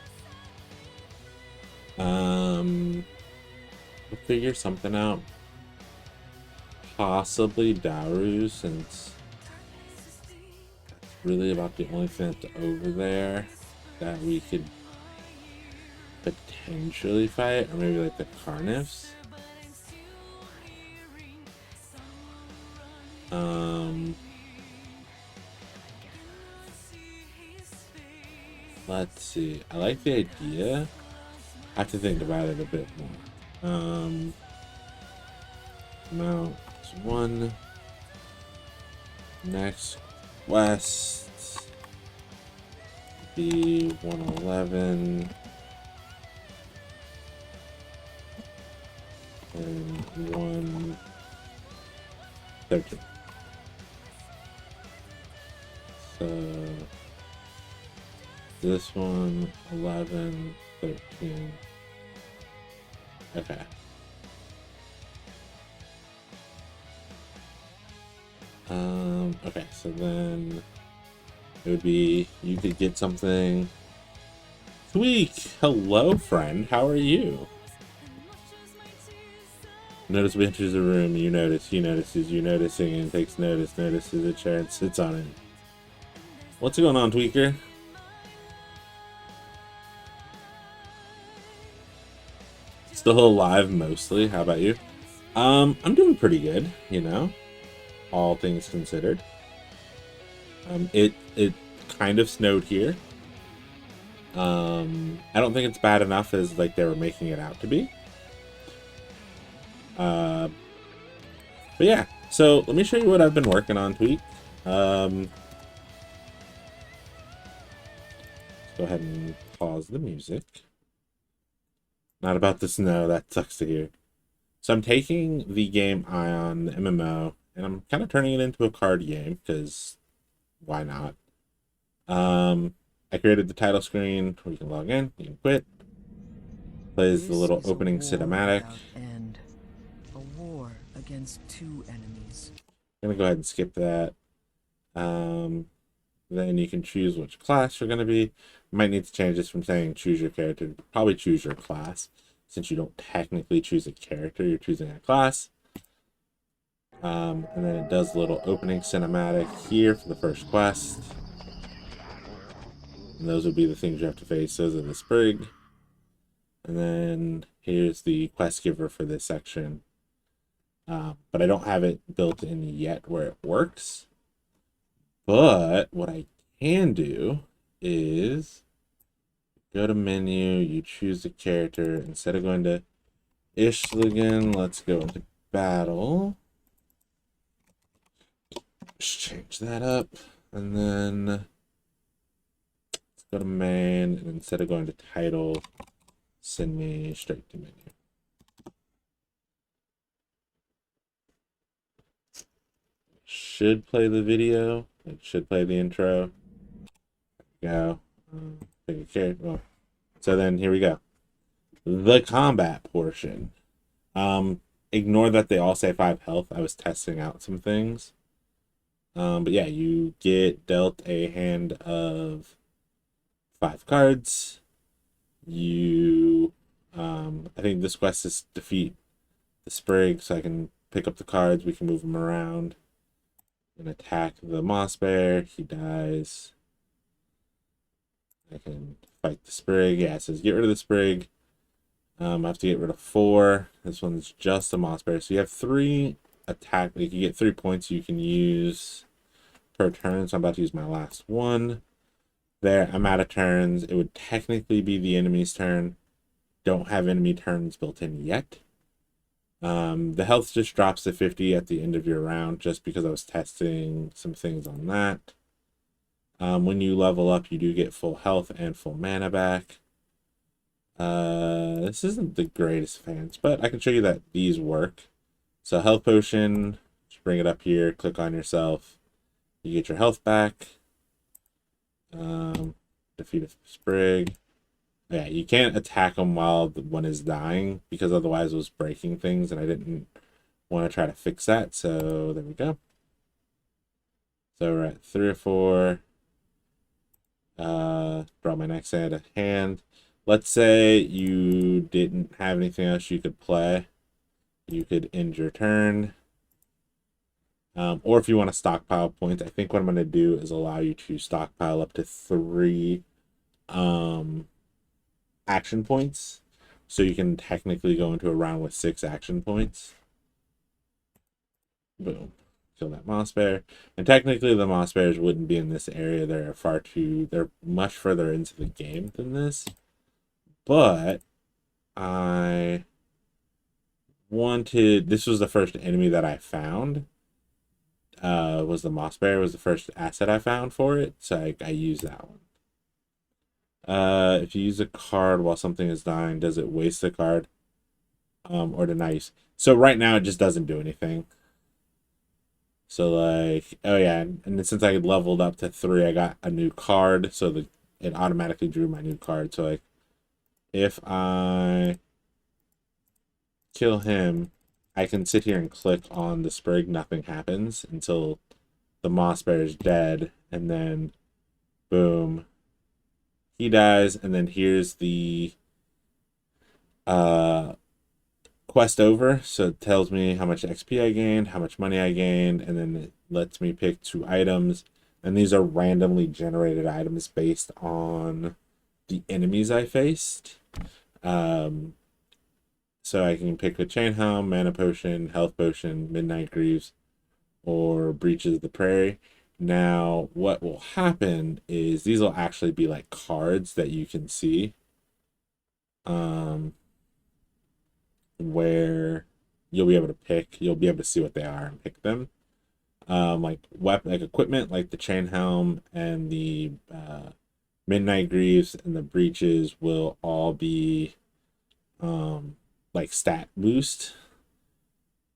We'll figure something out. Possibly Daru, since that's really about the only thing that's over there that we could potentially fight, or maybe like the Carnifs. Let's see. I like the idea. I have to think about it a bit more. Mount 1. Next quest. Be 111. And 113. So this one, 11, 13. Okay. Okay, so then it would be, you could get something. Tweak! Hello, friend. How are you? Notice we enters the room, you notice, he notices, you noticing, and takes notice, notices a chair and sits on it. What's going on, Tweaker? Still alive mostly. How about you? I'm doing pretty good, you know, all things considered. It kind of snowed here. I don't think it's bad enough as like they were making it out to be. But yeah, so let me show you what I've been working on, Tweak. Let's go ahead and pause the music. Not about the snow, that sucks to hear. So I'm taking the game Aion, the MMO, and I'm kind of turning it into a card game, because why not? I created the title screen where you can log in, you can quit. Plays the little opening cinematic. End. A war against 2 enemies. I'm gonna go ahead and skip that. Then you can choose which class you're gonna be. You might need to change this from saying choose your character to probably choose your class, since you don't technically choose a character, you're choosing a class. And then it does a little opening cinematic here for the first quest. And those would be the things you have to face. Those are the sprig. And then here's the quest giver for this section. But I don't have it built in yet where it works. But what I can do is go to menu, you choose the character. Instead of going to Ishligan, let's go into battle. Just change that up. And then let's go to main. And instead of going to title, send me straight to menu. Should play the video. It should play the intro. There we go. Well, so then here we go. The combat portion. Ignore that they all say 5 health. I was testing out some things. But yeah, you get dealt a hand of 5 cards. You, I think this quest is defeat the Sprig, so I can pick up the cards. We can move them around and attack the Moss Bear. He dies. I can fight the Sprig. Yeah, it says get rid of the Sprig. I have to get rid of 4. This one's just a Moss Bear. So you have 3 attack. You can get 3 points you can use per turn. So I'm about to use my last one. There, I'm out of turns. It would technically be the enemy's turn. Don't have enemy turns built in yet. The health just drops to 50 at the end of your round, just because I was testing some things on that. When you level up, you do get full health and full mana back. This isn't the greatest fans, but I can show you that these work. So health potion, just bring it up here, click on yourself. You get your health back. Defeat a Sprig. Yeah, you can't attack them while the one is dying, because otherwise it was breaking things, and I didn't want to try to fix that. So there we go. So we're at 3 or 4. Draw my next hand. Let's say you didn't have anything else you could play. You could end your turn. Or if you want to stockpile points, I think what I'm going to do is allow you to stockpile up to 3 action points. So you can technically go into a round with 6 action points. Boom. Kill that Moss Bear. And technically the Moss Bears wouldn't be in this area. They're much further into the game than this. But I wanted, this was the first enemy that I found. Was the Moss Bear, was the first asset I found for it. So I used that one. If you use a card while something is dying, does it waste the card? Or deny use? So right now it just doesn't do anything. So like, oh yeah, and since I leveled up to 3, I got a new card, so it automatically drew my new card. So like, if I kill him, I can sit here and click on the Sprig, nothing happens until the Moss Bear is dead, and then boom, he dies, and then here's the quest over. So it tells me how much XP I gained, how much money I gained, and then it lets me pick 2 items. And these are randomly generated items based on the enemies I faced. So I can pick a Chain Helm, Mana Potion, Health Potion, Midnight Greaves, or Breaches of the Prairie. Now, what will happen is these will actually be like cards that you can see. Where you'll be able to pick, you'll be able to see what they are and pick them. Like equipment, like the Chain Helm and the Midnight Greaves and the Breaches will all be like stat boost.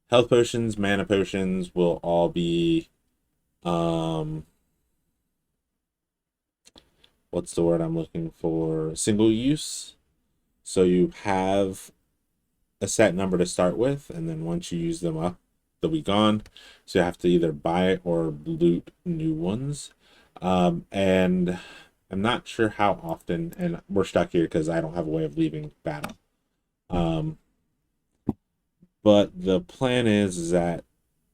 Health potions, mana potions will all be what's the word I'm looking for? Single use. So you have a set number to start with, and then once you use them up, they'll be gone. So you have to either buy or loot new ones. And I'm not sure how often, and we're stuck here because I don't have a way of leaving battle. But the plan is that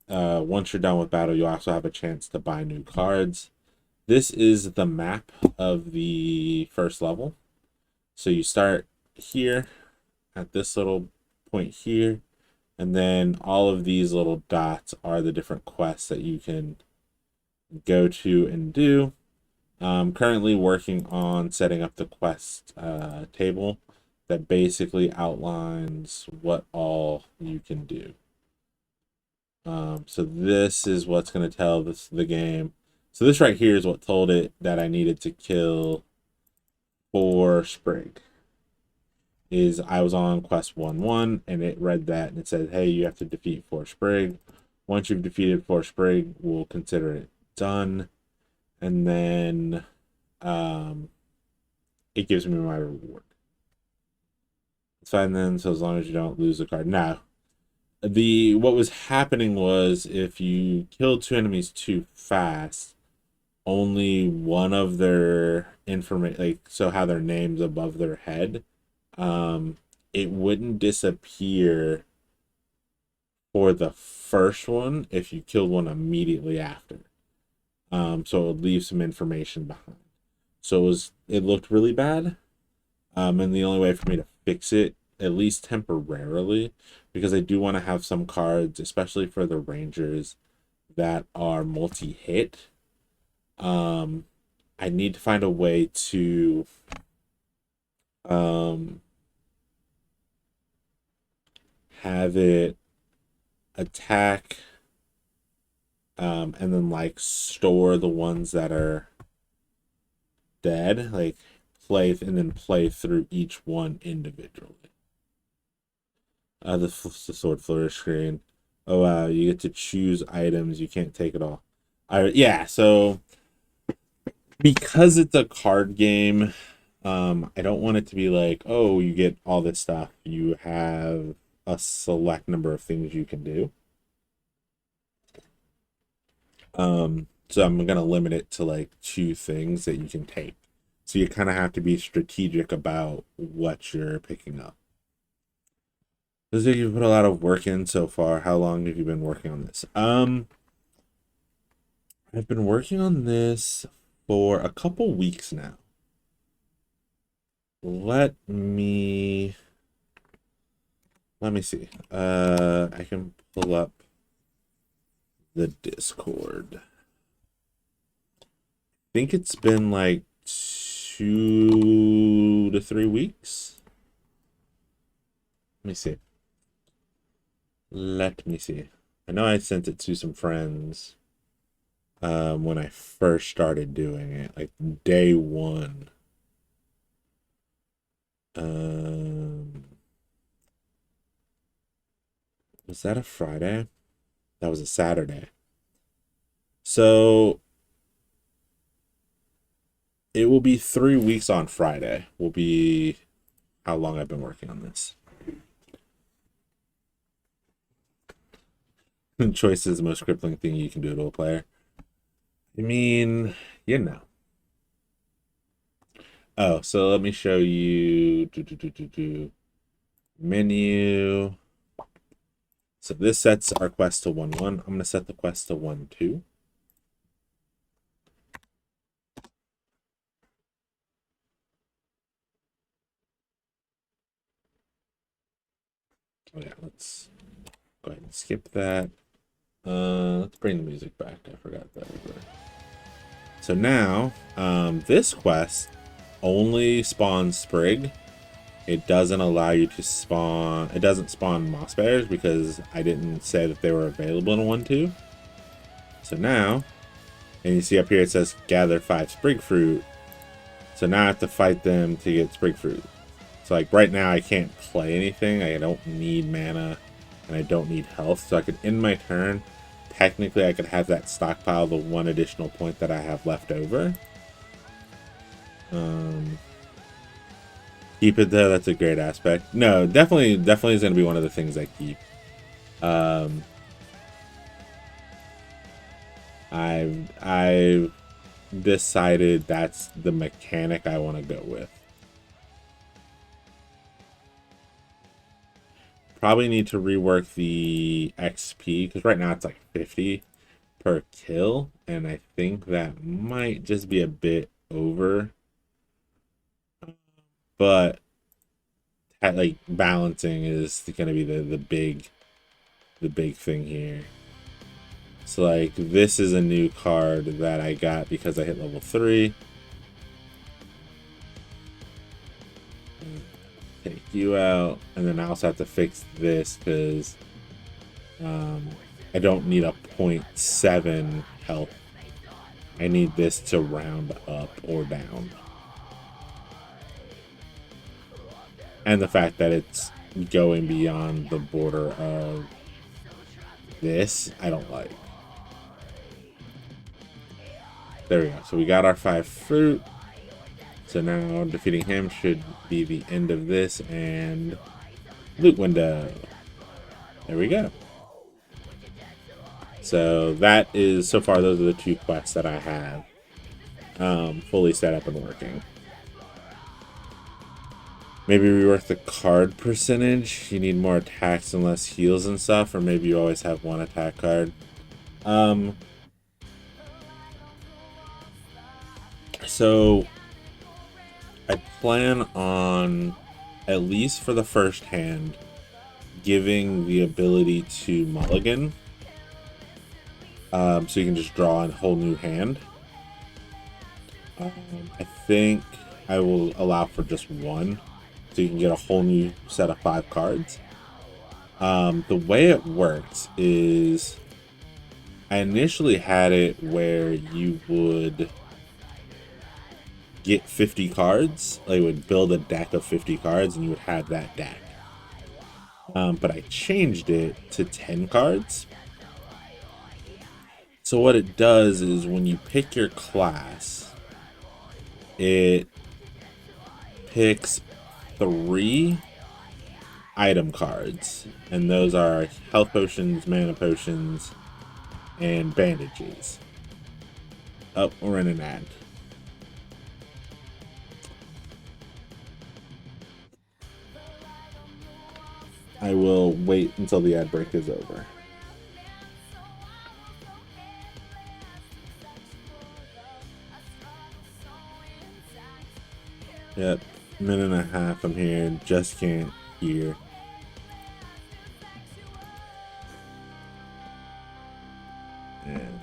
once you're done with battle, you also have a chance to buy new cards. This is the map of the first level. So you start here at this little point here, and then all of these little dots are the different quests that you can go to and do. I'm currently working on setting up the quest table that basically outlines what all you can do. So this is what's going to tell the game. So this right here is what told it that I needed to kill 4 Sprig. Is I was on quest 1-1 and it read that and it said, hey, you have to defeat 4 Sprig. Once you've defeated 4 Sprig, we'll consider it done. And then it gives me my reward. It's fine then, so as long as you don't lose the card. Now, what was happening was if you killed 2 enemies too fast, only one of their information, like so how their name's above their head, it wouldn't disappear for the first one if you killed one immediately after. So it would leave some information behind. So it looked really bad. And the only way for me to fix it, at least temporarily, because I do want to have some cards, especially for the Rangers, that are multi-hit. I need to find a way to have it attack and then like store the ones that are dead, like play and then play through each one individually. The sword flourish screen. Oh wow, you get to choose items, you can't take it all. Yeah, so because it's a card game, I don't want it to be like, oh, you get all this stuff. You have a select number of things you can do. So I'm gonna limit it to like 2 things that you can take. So you kind of have to be strategic about what you're picking up. Looks like you've put a lot of work in so far. How long have you been working on this? I've been working on this for a couple weeks now. Let me see. I can pull up the Discord. I think it's been like 2 to 3 weeks. Let me see. I know I sent it to some friends when I first started doing it, like day 1. Was that a Friday? That was a Saturday. So it will be 3 weeks on Friday. Will be how long I've been working on this. Choice is the most crippling thing you can do to a player. I mean, you know. Oh, so let me show you menu. So this sets our quest to 1-1. I'm going to set the quest to 1-2. Oh yeah, let's go ahead and skip that. Let's bring the music back. I forgot that. So now, this quest only spawns Sprig. It doesn't allow you to spawn. It doesn't spawn moss bears because I didn't say that they were available in 1-2. So now, and you see up here it says gather 5 Sprig fruit. So now I have to fight them to get Sprig fruit. So like right now I can't play anything. I don't need mana and I don't need health. So I could end my turn. Technically I could have that stockpile, the 1 additional point that I have left over. Keep it there. That's a great aspect. No, definitely is going to be one of the things I keep. I've decided that's the mechanic I want to go with. Probably need to rework the XP because right now it's like 50 per kill, and I think that might just be a bit over. But like balancing is going to be the big thing here. So like this is a new card that I got because I hit level 3. take you out, and then I also have to fix this because I don't need a 0.7 health. I need this to round up or down. And the fact that it's going beyond the border of this, I don't like. There we go. So we got our 5 fruit. So now defeating him should be the end of this and loot window. There we go. So that is, so far, those are the 2 quests that I have fully set up and working. Maybe rework the card percentage. You need more attacks and less heals and stuff, or maybe you always have 1 attack card. So I plan on, at least for the first hand, giving the ability to mulligan. So you can just draw a whole new hand. I think I will allow for just 1, so you can get a whole new set of 5 cards. The way it works is, I initially had it where you would get 50 cards. Like, would build a deck of 50 cards, and you would have that deck. But I changed it to 10 cards. So what it does is when you pick your class, it picks 3 item cards, and those are health potions, mana potions, and bandages. Oh, we're in an ad. I will wait until the ad break is over. Yep, minute and a half I'm here, just can't hear. And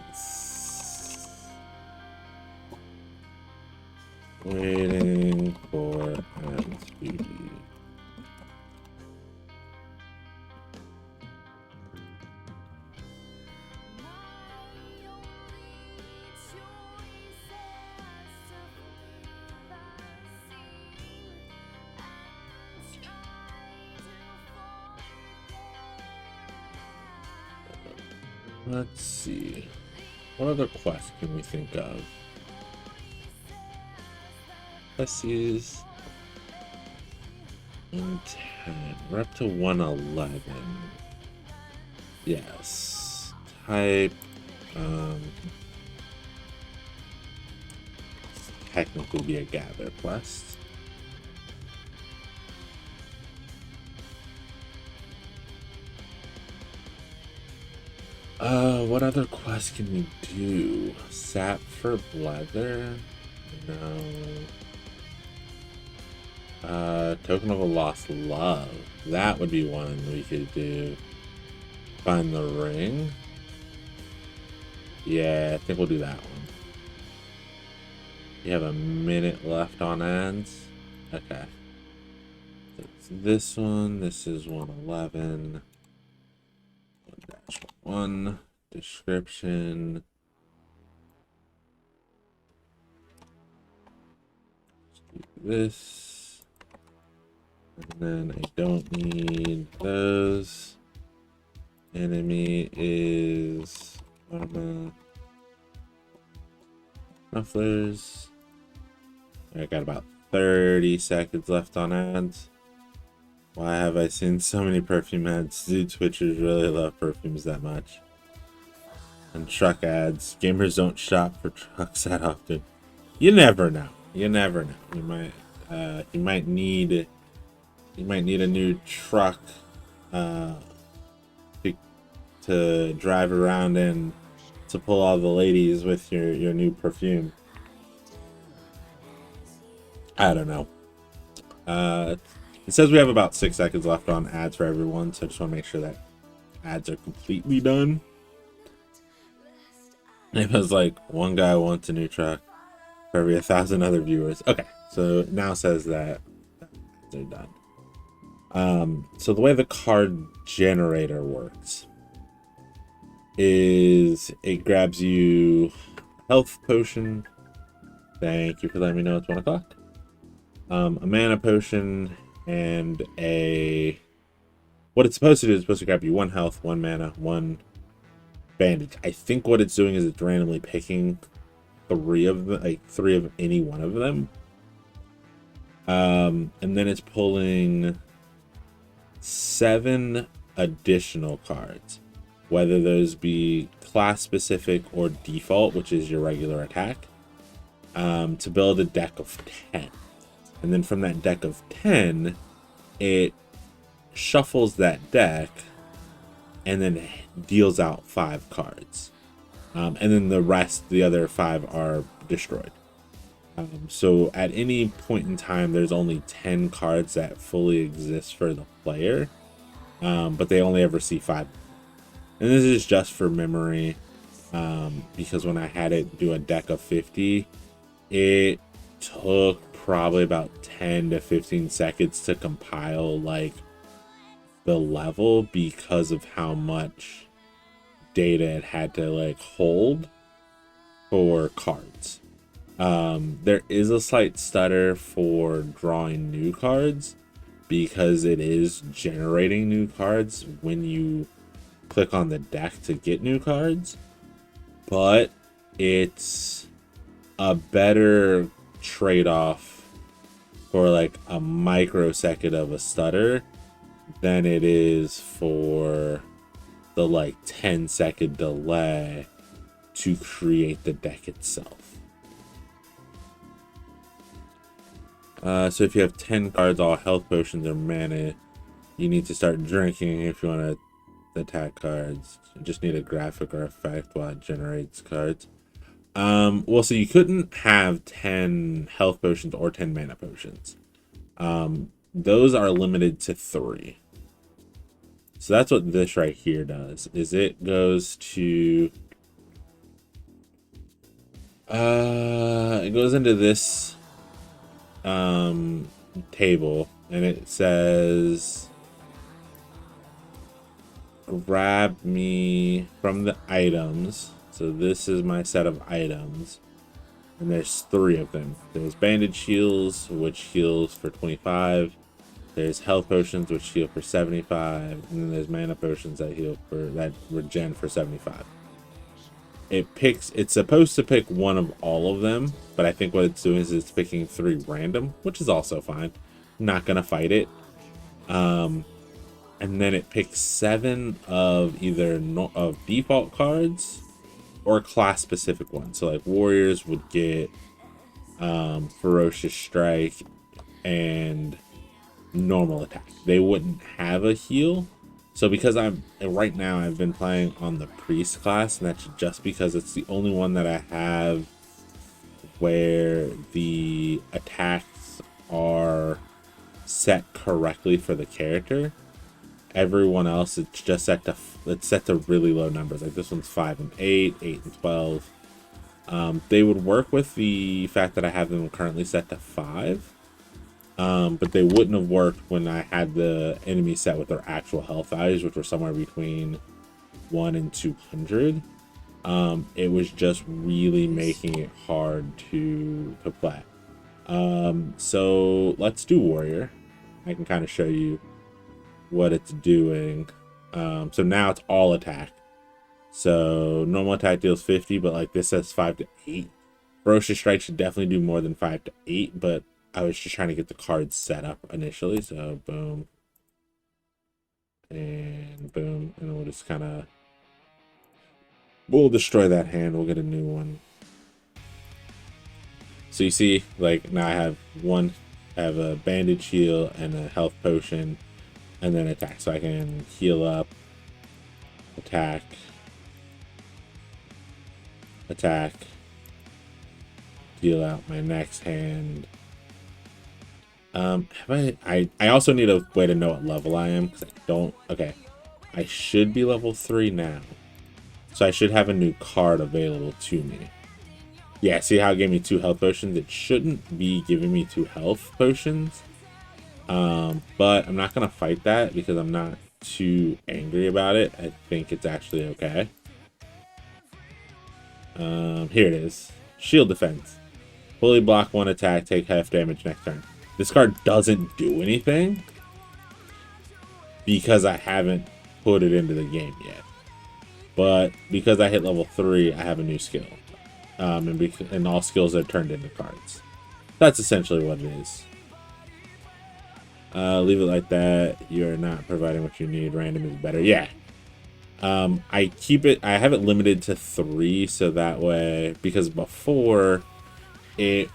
waiting for ads to be. Let's see. What other quests can we think of? Let's use 110. We're up to 111. Yes. Type. Technically be a gather quest. What other quest can we do? Sap for Blether? No. Token of a Lost Love. That would be one we could do. Find the ring. Yeah, I think we'll do that one. You have a minute left on ads. Okay. It's this one. This is 111. 1-1. Description. Let's do this. And then I don't need those. Enemy is Arma. Mufflers. I got about 30 seconds left on ads. Why have I seen so many perfume ads? Do Twitchers really love perfumes that much? And truck ads. Gamers don't shop for trucks that often. You never know. You never know. You might need a new truck to drive around in, to pull all the ladies with your new perfume. I don't know. It says we have about 6 seconds left on ads for everyone, so I just want to make sure that ads are completely done. It was like, one guy wants a new truck for every 1,000 other viewers. Okay, so it now says that ads are done. So the way the card generator works is it grabs you health potion. Thank you for letting me know it's 1 o'clock. A mana potion and a... What it's supposed to do is supposed to grab you 1 health, 1 mana, 1 bandage. I think what it's doing is it's randomly picking 3 of the, like 3 of any one of them. And then it's pulling 7 additional cards, whether those be class specific or default, which is your regular attack, to build a deck of 10. And then from that deck of 10, it shuffles that deck and then deals out 5 cards. And then the rest, the other 5 are destroyed. So at any point in time, there's only 10 cards that fully exist for the player, but they only ever see 5. And this is just for memory, because when I had it do a deck of 50, it took probably about 10 to 15 seconds to compile like the level because of how much data it had to like hold for cards. There is a slight stutter for drawing new cards because it is generating new cards when you click on the deck to get new cards, but it's a better trade-off for like a microsecond of a stutter than it is for the like 10-second delay to create the deck itself. So if you have 10 cards, all health potions or mana, you need to start drinking if you want to attack cards. You just need a graphic or effect while it generates cards. Well, so you couldn't have 10 health potions or 10 mana potions. Those are limited to 3. So that's what this right here does, is it goes to... it goes into this table, and it says... grab me from the items. So this is my set of items, and there's 3 of them. There's bandage heals, which heals for 25. There's health potions, which heal for 75, and then there's mana potions that heal for that regen for 75. It's supposed to pick one of all of them, but I think what it's doing is it's picking 3 random, which is also fine. Not gonna fight it. And then it picks 7 of either of default cards or class specific ones. So like warriors would get ferocious strike and normal attack. They wouldn't have a heal. So because right now I've been playing on the priest class, and that's just because it's the only one that I have where the attacks are set correctly for the character. Everyone else, it's just set to really low numbers. Like this one's 5 and 8, 8 and 12. They would work with the fact that I have them currently set to 5, but they wouldn't have worked when I had the enemy set with their actual health values, which were somewhere between 1 and 200. It was just really making it hard to play. So let's do warrior. I can kind of show you what it's doing. So now it's all attack. So normal attack deals 50, but like this says 5 to 8. Ferocious strike should definitely do more than 5 to 8, but I was just trying to get the cards set up initially. So boom and boom, and we'll just kind of destroy that hand. We'll get a new one. So you see, like now I have a bandage heal and a health potion, and then attack. So I can heal up, attack, deal out my next hand. I also need a way to know what level I am, because I don't. Okay, I should be level 3 now, so I should have a new card available to me. Yeah, see how it gave me 2 health potions? It shouldn't be giving me 2 health potions. But I'm not gonna fight that because I'm not too angry about it. I think it's actually okay. Here it is. Shield defense. Fully block one attack, take half damage next turn. This card doesn't do anything because I haven't put it into the game yet. But because I hit level 3, I have a new skill. And all skills are turned into cards. That's essentially what it is. Leave it like that. You're not providing what you need. Random is better. Yeah. I have it limited to 3, so that way, because before the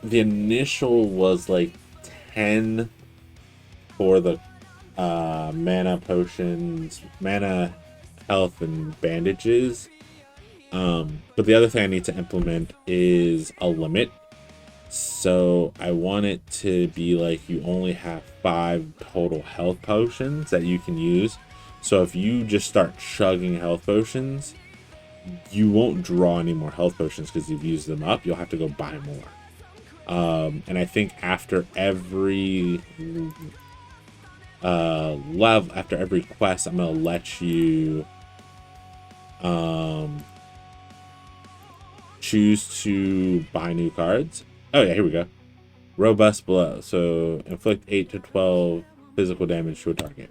initial was like 10 for the mana potions, mana health, and bandages. But the other thing I need to implement is a limit. So I want it to be like you only have 5 total health potions that you can use. So if you just start chugging health potions, you won't draw any more health potions because you've used them up. You'll have to go buy more. And I think after every after every quest, I'm gonna let you choose to buy new cards. Oh yeah, here we go. Robust blow. So inflict 8 to 12 physical damage to a target.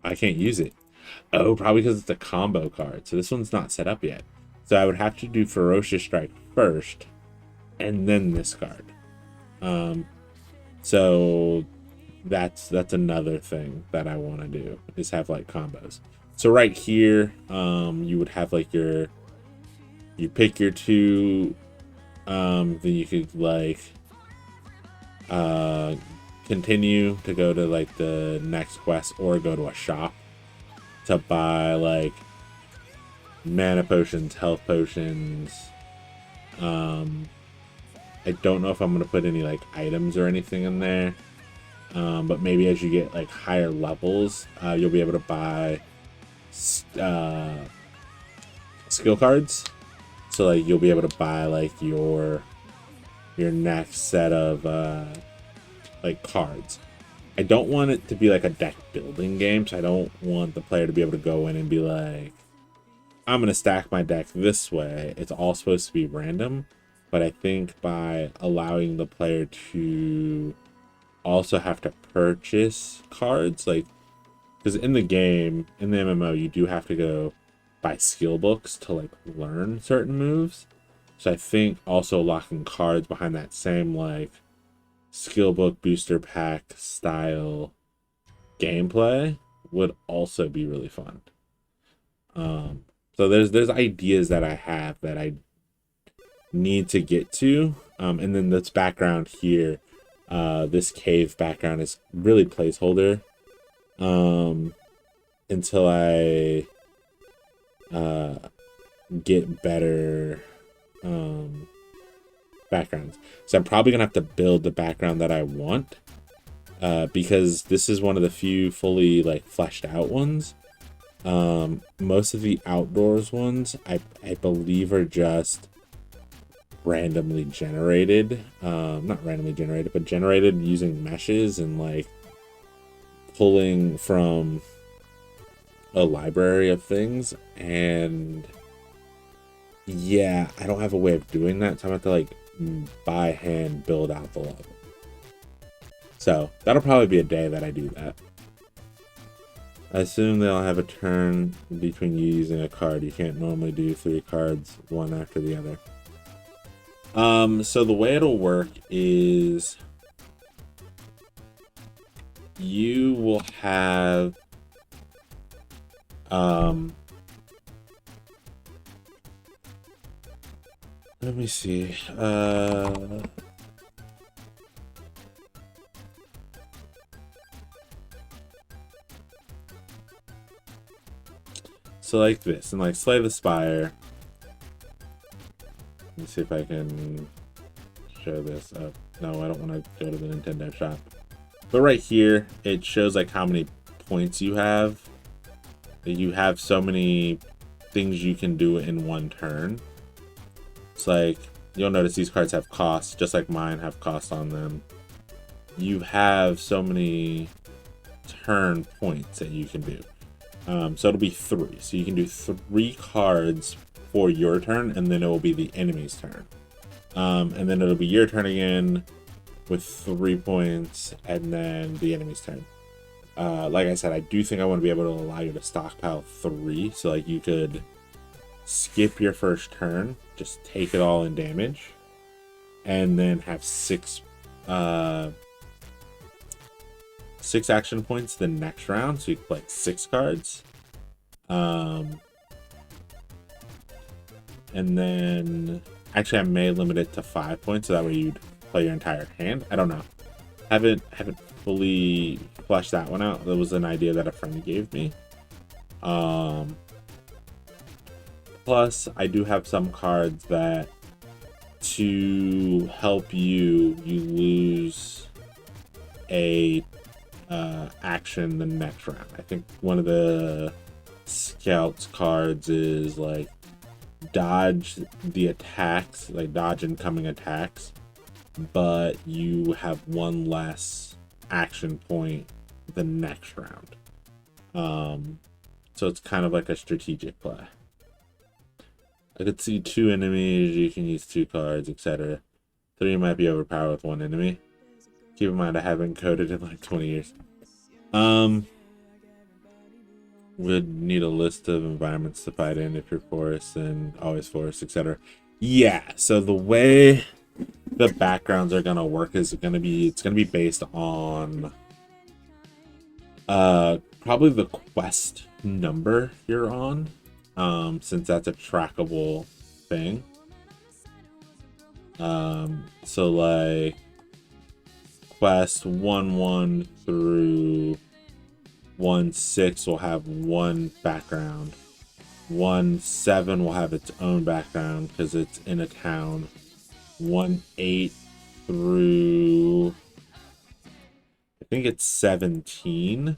I can't use it. Oh, probably because it's a combo card. So this one's not set up yet. So I would have to do Ferocious Strike first, and then this card. So that's another thing that I want to do, is have like combos. So right here, you would have like you pick your 2, then you could like continue to go to like the next quest or go to a shop to buy like mana potions, health potions. I don't know if I'm gonna put any like items or anything in there, but maybe as you get like higher levels, you'll be able to buy skill cards. So like you'll be able to buy like your next set of like cards. I don't want it to be like a deck building game, so I don't want the player to be able to go in and be like, I'm gonna stack my deck this way. It's all supposed to be random, but I think by allowing the player to also have to purchase cards, like, because in the game, in the MMO, you do have to go buy skill books to like learn certain moves. So I think also locking cards behind that same like skill book booster pack style gameplay would also be really fun. So there's ideas that I have that I need to get to, and then this background here, this cave background is really placeholder until I get better backgrounds. So I'm probably gonna have to build the background that I want, because this is one of the few fully like fleshed out ones. Most of the outdoors ones I believe are just randomly generated, not randomly generated, but generated using meshes and like pulling from a library of things. And yeah, I don't have a way of doing that, so I'm gonna have to like by hand build out the level. So that'll probably be a day that I do that. I assume they'll have a turn between you using a card. You can't normally do 3 cards one after the other. So the way it'll work is you will have let me see. So like this, and like Slay the Spire. Let me see if I can show this up. No, I don't want to go to the Nintendo shop. But right here, it shows like how many points you have. You have so many things you can do in one turn. It's like, you'll notice these cards have costs, just like mine have costs on them. you have so many turn points that you can do. So it'll be 3. So you can do 3 cards for your turn, and then it will be the enemy's turn. And then it'll be your turn again with 3 points, and then the enemy's turn. Like I said, I do think I want to be able to allow you to stockpile 3, so like you could skip your first turn, just take it all in damage, and then have 6 action points the next round, so you can play 6 cards. And then actually I may limit it to 5 points, so that way you'd play your entire hand. I don't know. Haven't fully fleshed that one out. That was an idea that a friend gave me. Plus I do have some cards that to help you lose a action the next round. I think one of the scouts cards is like dodge the attacks, like dodge incoming attacks, but you have 1 less action point the next round. So it's kind of like a strategic play. I could see 2 enemies, you can use 2 cards, etc. 3 might be overpowered with 1 enemy. Keep in mind I haven't coded in like 20 years. Would need a list of environments to fight in if you're forest and always forest, etc. Yeah, so the way the backgrounds are gonna work is it's gonna be based on probably the quest number you're on, since that's a trackable thing. So like quest 1-1 through 1-6 will have 1 background. 1-7 will have its own background because it's in a town. 1-8 through I think it's 17.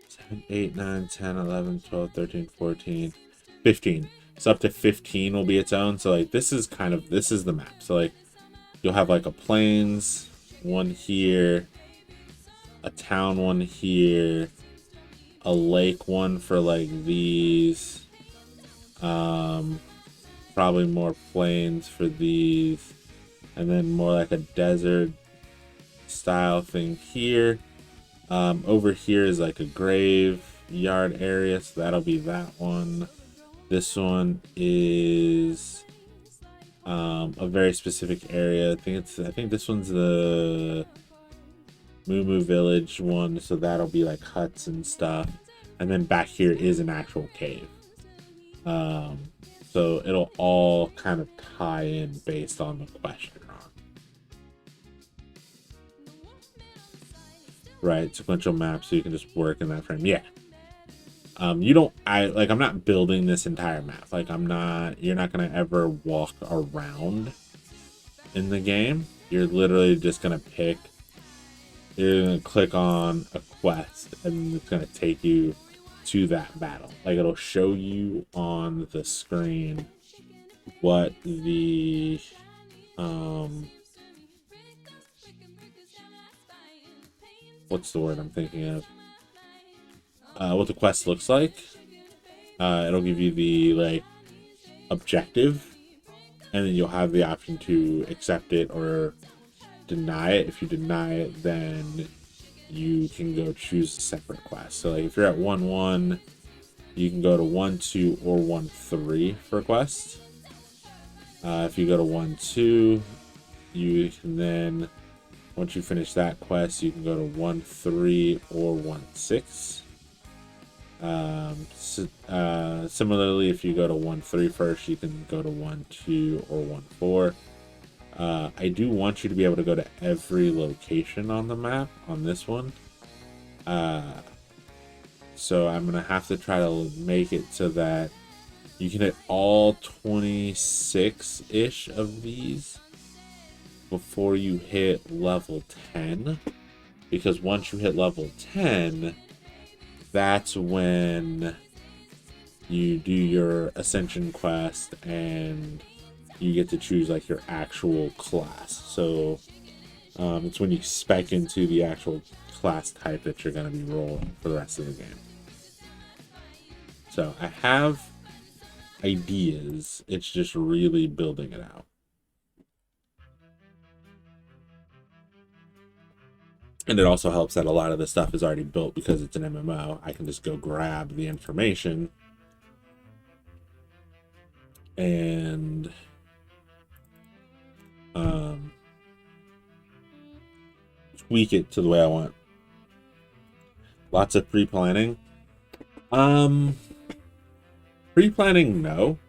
7, 8, 9, 10, 11, 12, 13, 14, 15. So up to 15 will be its own. So like this is the map. So like you'll have like a plains one here, a town one here, a lake one for like these, probably more plains for these, and then more like a desert style thing here. Over here is like a graveyard area, so that'll be that one. This one is a very specific area. I think this one's the Moo Village one, so that'll be like huts and stuff. And then back here is an actual cave. So it'll all kind of tie in based on the question you're on. Right, sequential map, so you can just work in that frame. Yeah. I'm not building this entire map. Like you're not gonna ever walk around in the game. You're literally just gonna you're gonna click on a quest and it's gonna take you to that battle. Like it'll show you on the screen what the what's the word I'm thinking of? What the quest looks like. It'll give you the like objective, and then you'll have the option to accept it or deny it. If you deny it, then you can go choose a separate quest. So like if you're at 1-1, you can go to 1-2 or 1-3 for quests. If you go to 1-2, you can then, once you finish that quest, you can go to 1-3 or 1-6. Similarly, if you go to 1-3 first, you can go to 1-2 or 1-4. I do want you to be able to go to every location on the map on this one. So I'm gonna have to try to make it so that you can hit all 26-ish of these before you hit level 10. Because once you hit level 10, that's when you do your ascension quest and you get to choose like your actual class. So It's when you spec into the actual class type that you're going to be rolling for the rest of the game. So I have ideas. It's just really building it out. And it also helps that a lot of the stuff is already built because it's an MMO. I can just go grab the information and tweak it to the way I want. Lots of pre-planning. Pre-planning, no.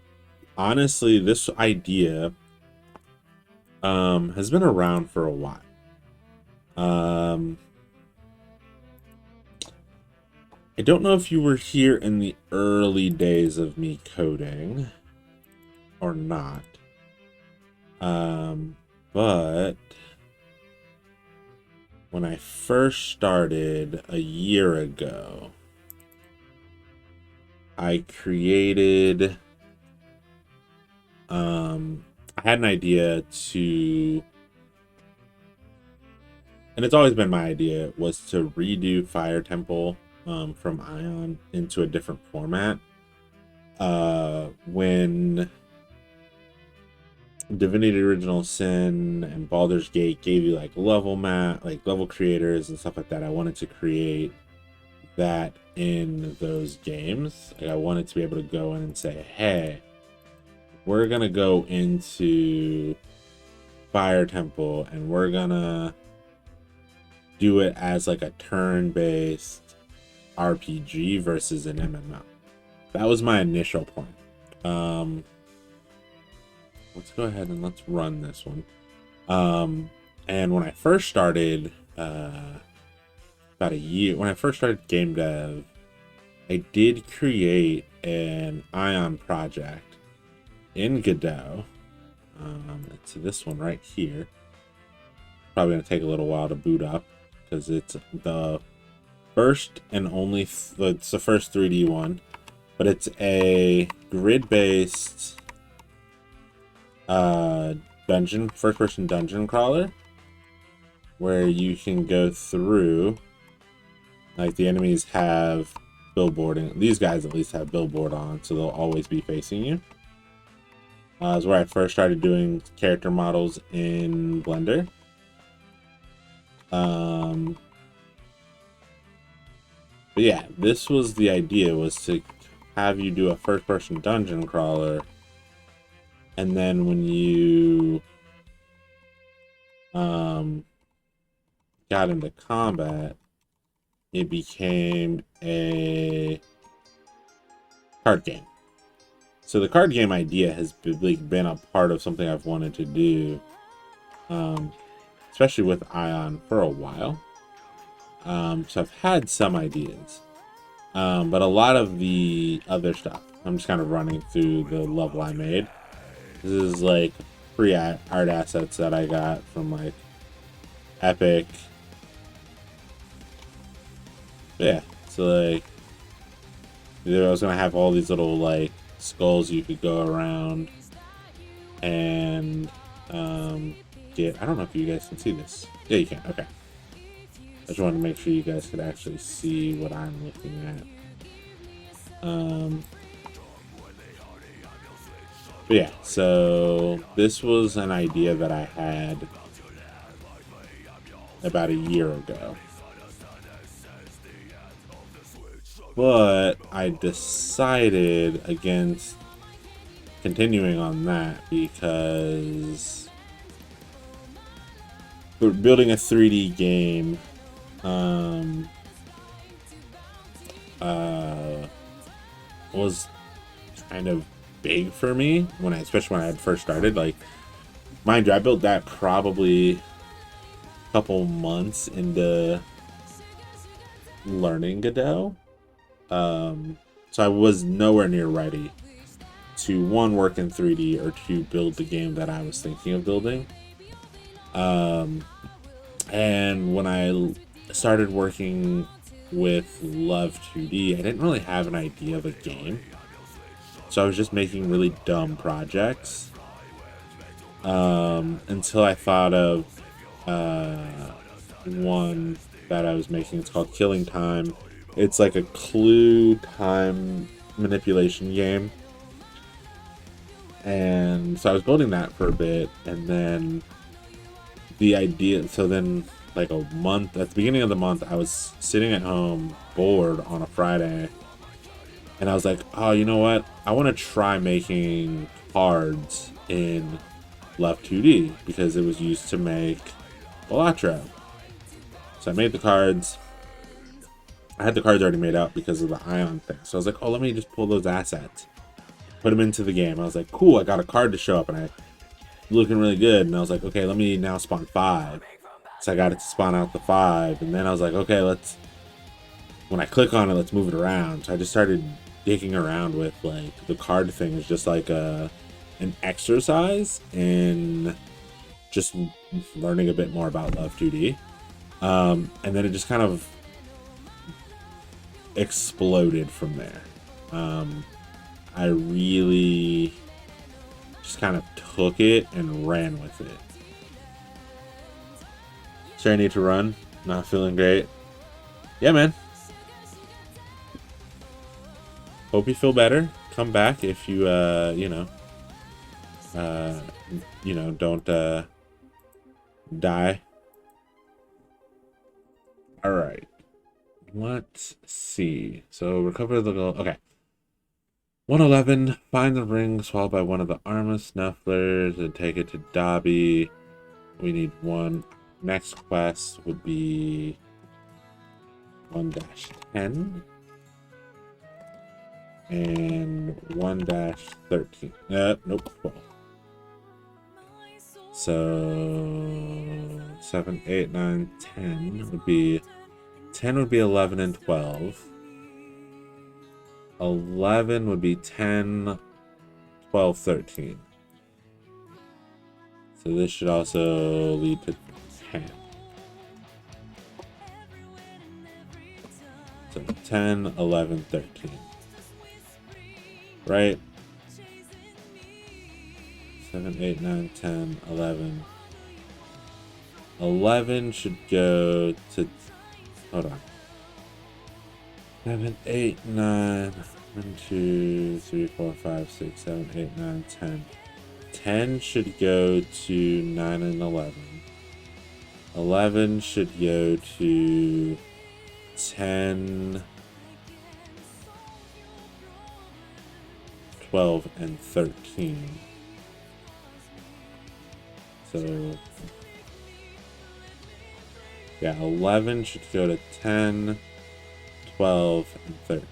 Honestly, this idea has been around for a while. I don't know if you were here in the early days of me coding or not. But when I first started a year ago, I created, I had an idea to, and it's always been my idea, was to redo Fire Temple from Aion into a different format. When Divinity Original Sin and Baldur's Gate gave you like level creators and stuff like that, I wanted to create that in those games. Like, I wanted to be able to go in and say, hey, we're gonna go into Fire Temple and we're gonna do it as like a turn-based RPG versus an MMO. That was my initial plan. Let's go ahead and let's run this one. And when I first started, about a year, when I first started game dev, I did create an Aion project in Godot. It's this one right here. Probably gonna take a little while to boot up because it's the first and only, it's the first 3D one, but it's a grid-based first-person dungeon crawler where you can go through, like, the enemies have billboarding. These guys at least have billboard on, so they'll always be facing you. Is where I first started doing character models in Blender. But yeah, this was the idea, was to have you do a first-person dungeon crawler, and then when you got into combat, it became a card game. So the card game idea has been a part of something I've wanted to do, especially with Aion, for a while. So I've had some ideas, but a lot of the other stuff, I'm just kind of running through the level I made. This is like free art assets that I got from like Epic. But yeah, so like, I was gonna have all these little like skulls you could go around and get. I don't know if you guys can see this. Yeah, you can. Okay. I just wanted to make sure you guys could actually see what I'm looking at. But yeah, so this was an idea that I had about a year ago. But I decided against continuing on that because we're building a 3D game. Was kind of big for me especially when I had first started. Like, mind you, I built that probably a couple months into learning Godot. So I was nowhere near ready to, one, work in 3D, or two, build the game that I was thinking of building. And when I started working with Love2D, I didn't really have an idea of a game. So I was just making really dumb projects. Until I thought of one that I was making. It's called Killing Time. It's like a clue time manipulation game. And so I was building that for a bit, and then the idea, so then like a month, at the beginning of the month, I was sitting at home bored on a Friday, and I was like, oh, you know what? I want to try making cards in Love2D because it was used to make Balatro. So I made the cards. I had the cards already made up because of the Aion thing. So I was like, oh, let me just pull those assets, put them into the game. I was like, cool, I got a card to show up, and I looking really good. And I was like, okay, let me now spawn 5. So I got it to spawn out the 5, and then I was like, okay, when I click on it, let's move it around. So I just started digging around with like the card thing is just like an exercise in just learning a bit more about Love2D. And then it just kind of exploded from there. I really just kind of took it and ran with it. Sure, I need to run. Not feeling great. Yeah, man. Hope you feel better. Come back if you, don't die. All right. Let's see. So recover the gold. Okay. 111. Find the ring swallowed by one of the armless snufflers and take it to Dobby. We need one. Next quest would be 1-10 and 1-13. Nope, 12. So 7, 8, 9, 10 would be 10 would be 11 and 12. 11 would be 10, 12, 13. So this should also lead to 10. So 10, 11, 13. Right? 7, 8, 9, 10, 11. 11 should go to... Hold on. 7, 8, 9, 1, 2, 3, 4, 5, 6, 7, 8, 9, 10. 10 should go to 9 and 11. 11 should go to 10, 12, and 13. So, yeah, 11 should go to 10, 12, and 13.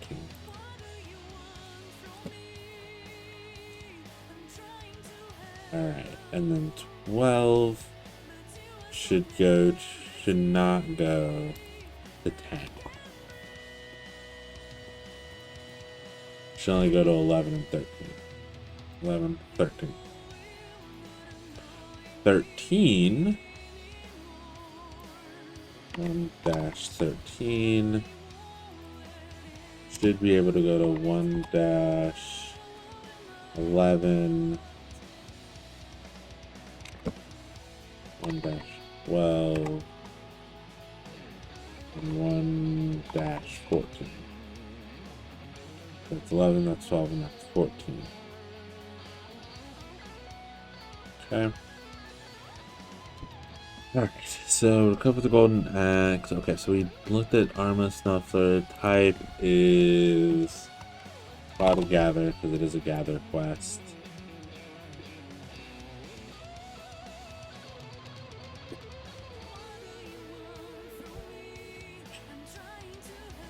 Alright, and then 12 should not go to 10. Should only go to 11 and 13. 11, 13. 13 1-13 should be able to go to 1-11, 1-12, and 1-14. That's 11, that's 12, and that's 14. Okay. Alright, so recover the golden axe. Okay, so we looked at armor snuffler. Type is bottle gather, because it is a gather quest.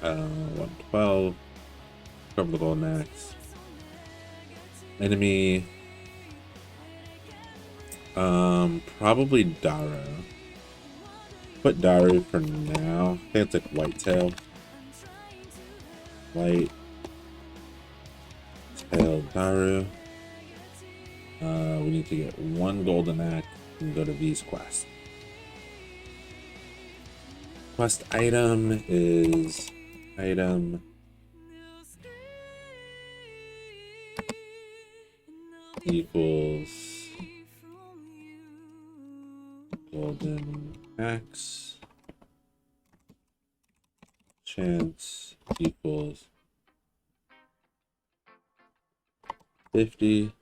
Uh, 112. Recover the golden axe. Enemy. Probably Daru. Put Daru for now. I think it's like Whitetail. White Tail Daru. We need to get 1 golden axe and go to V's quest. Quest item is item equals golden axe. Chance equals 50.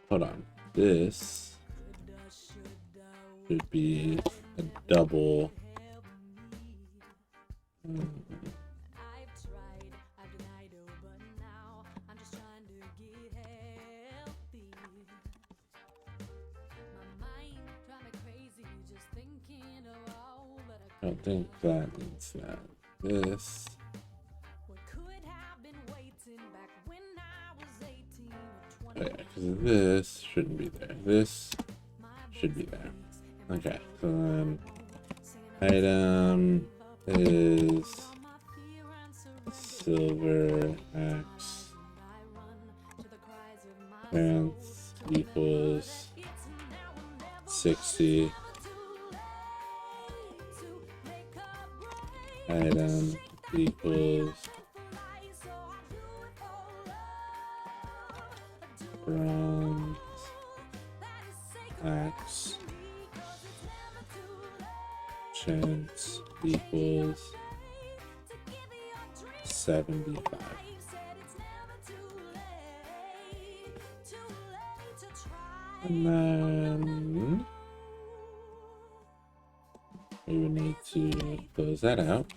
Hold on. This should be a double. I don't think that means that. This. Oh yeah, because this shouldn't be there. This should be there. Okay, so then item is silver axe. Chance equals 60. Item equals bronze axe. Chance equals 75. And then we would need to close that out.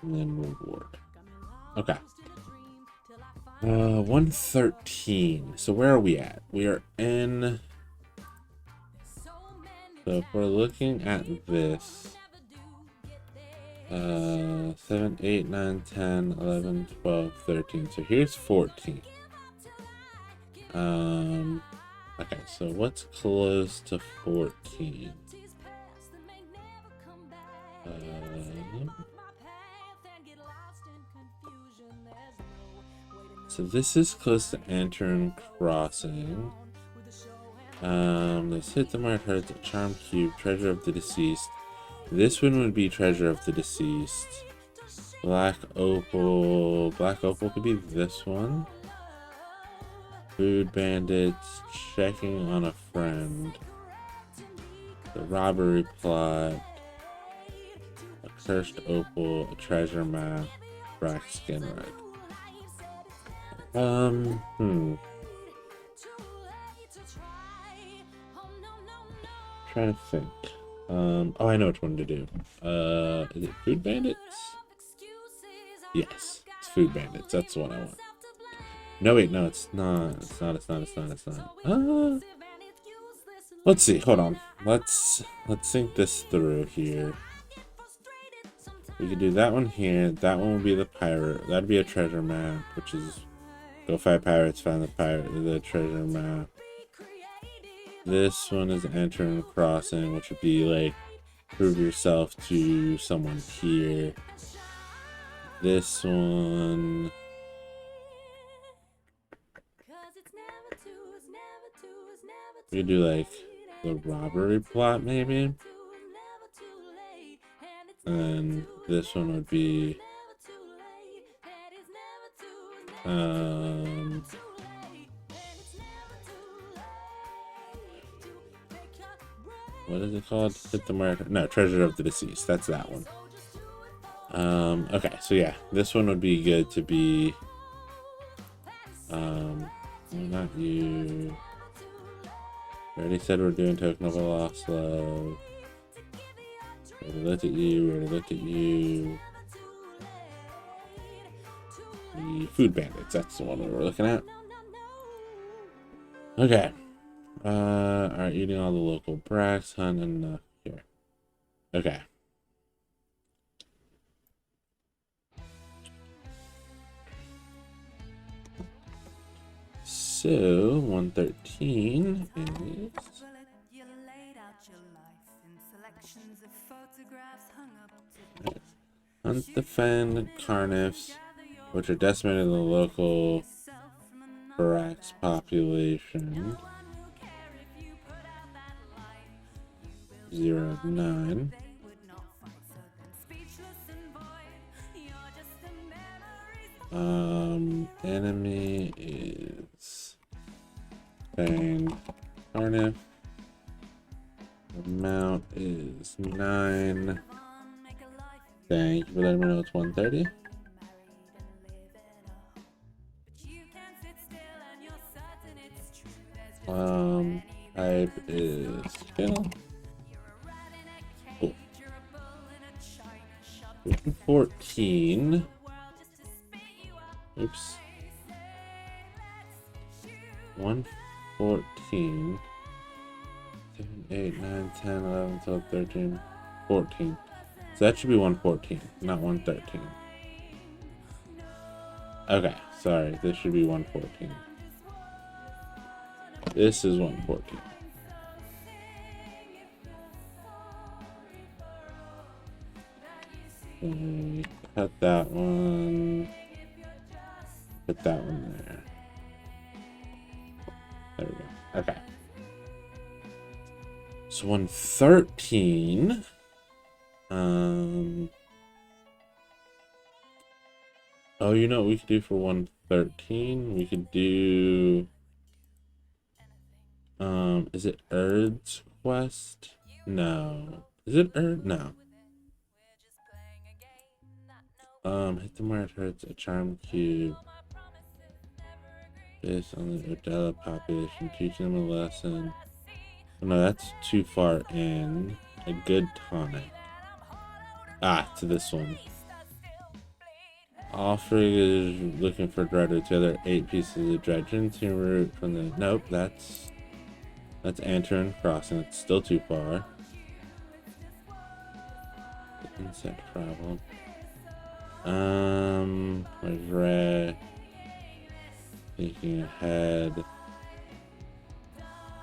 And then reward. Okay. 113. So where are we at? We are in. So if we're looking at this, 7, 8, 9, 10, 11, 12, 13. So here's 14. Okay, so what's close to 14? So this is close to Antern Crossing. Let's hit the mark hearts, charm cube, treasure of the deceased. This one would be treasure of the deceased. Black opal. Black opal could be this one. Food bandits, checking on a friend. The robbery plot. A cursed opal, a treasure map, black skin red. Trying to think. Oh, I know which one to do. Is it food bandits? Yes, it's food bandits. That's the one I want. No, wait, no, it's not. It's not. Let's see. Hold on. Let's think this through here. We could do that one here. That one would be the pirate. That'd be a treasure map, which is go fight pirates, find the treasure map. This one is Antern Crossing, which would be like prove yourself to someone here. This one. We could do like the robbery plot maybe. And this one would be what is it called? Hit the mark. No, treasure of the deceased. That's that one. Okay, so yeah, this one would be good to be not you. We already said we're doing token of a lost love. We already looked at you. The food bandits, that's the one we were looking at. Okay. Alright, eating all the local bracks, hunt enough here. Okay. So 113 is hunt, defend carnifs, which are decimating the local barracks population. 0 of 9. Enemy is Bane Carnif. Amount is 9. Thank you for letting me know it's 130. Type is kill. Cool. 14. Oops. 114. 7, 8, 9, 10, 11, 12, 13, 14. So that should be 114, not 113. Okay, sorry. This should be 114. This is 114. Okay, cut that one. Put that one there. There we go. Okay. So 113. Oh, you know what we could do for 113? We could do. Is it Erd's quest? No. Is it Erd? No. Hit them where it hurts. A charm cube. Based on the Erdella population, teaching them a lesson. Oh, no, that's too far in. A good tonic. Ah, to this one. Offering is looking for dreaded. The other 8 pieces of dredging to root from the. Nope, that's Antern Crossing. It's still too far. The insect problem. Where's Ray? Thinking ahead.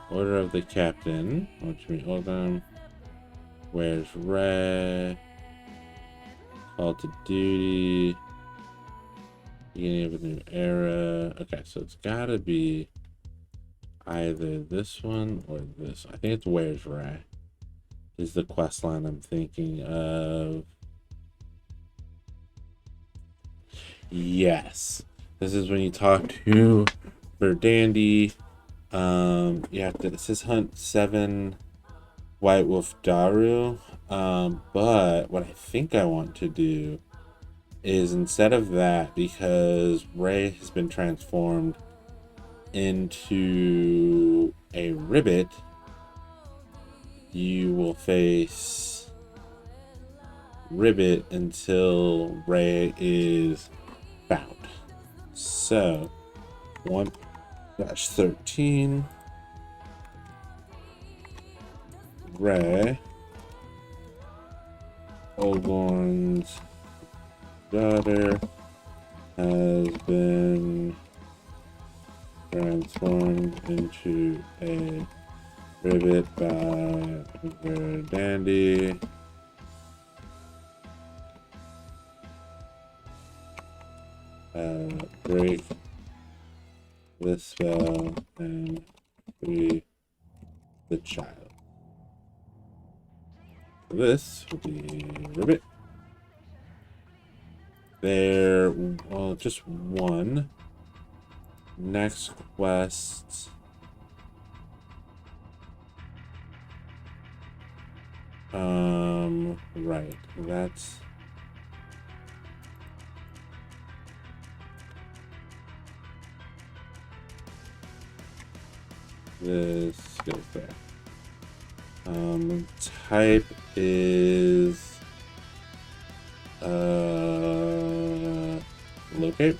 Order of the Captain. Watch me hold on. Where's Ray? Call to duty. Beginning of a new era. Okay, so it's gotta be either this one or this. I think it's Where's Ray is the quest line I'm thinking of. Yes. This is when you talk to Verdandy. You have to, it says hunt 7 White Wolf Daru. But what I think I want to do is instead of that, because Ray has been transformed into a ribbit, you will face ribbit until Ray is found. So 1-13 Ray Olgorn's daughter has been transformed into a ribbit by Dandy. Break this spell and free the child. This will be ribbit. There, well, just one. Next quest. Right, that's this goes there. Type is locate.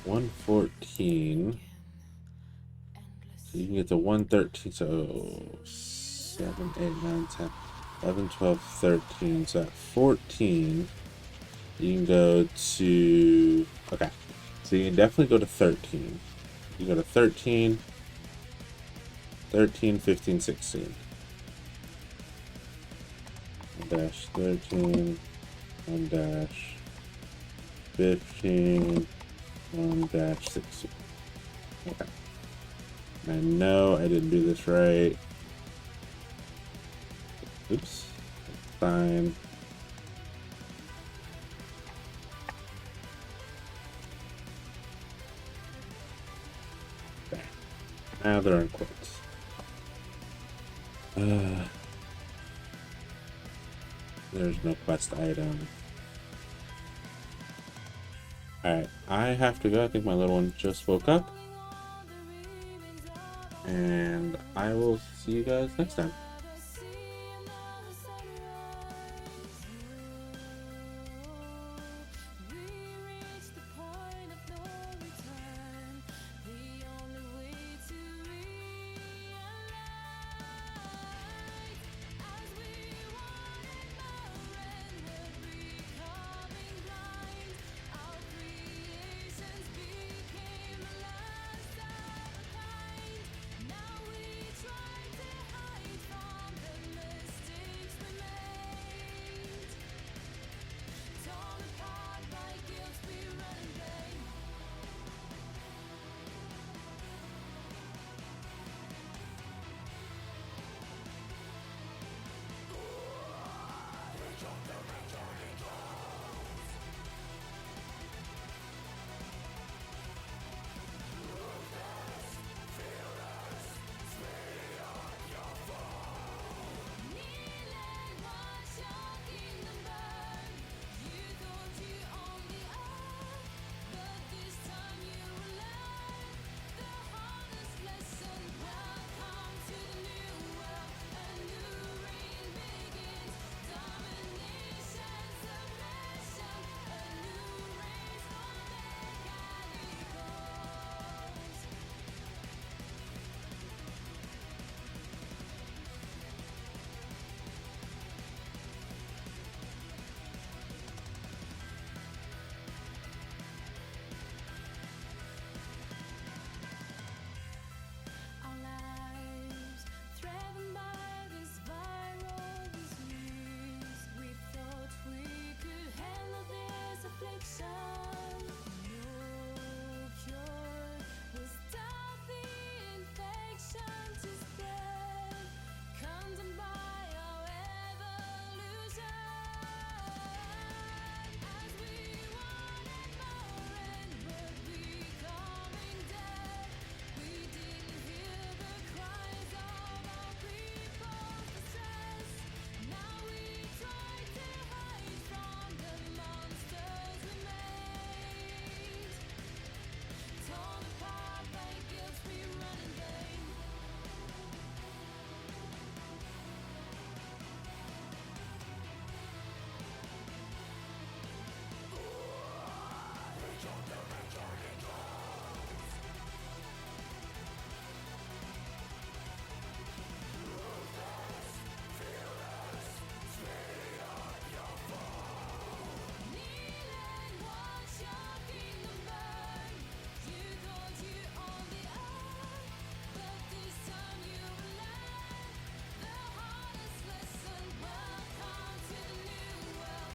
114. So you can get to 113. So 7, 8, 9, 10, 11, 12, 13. So at 14, you can go to. Okay. So you can definitely go to 13. You go to 13, 15, 16. 1-13, 1-15, 1-16. Okay. I know I didn't do this right. Oops. Fine. Ah, they're in quotes. There's no quest item. Alright, I have to go. I think my little one just woke up. And I will see you guys next time.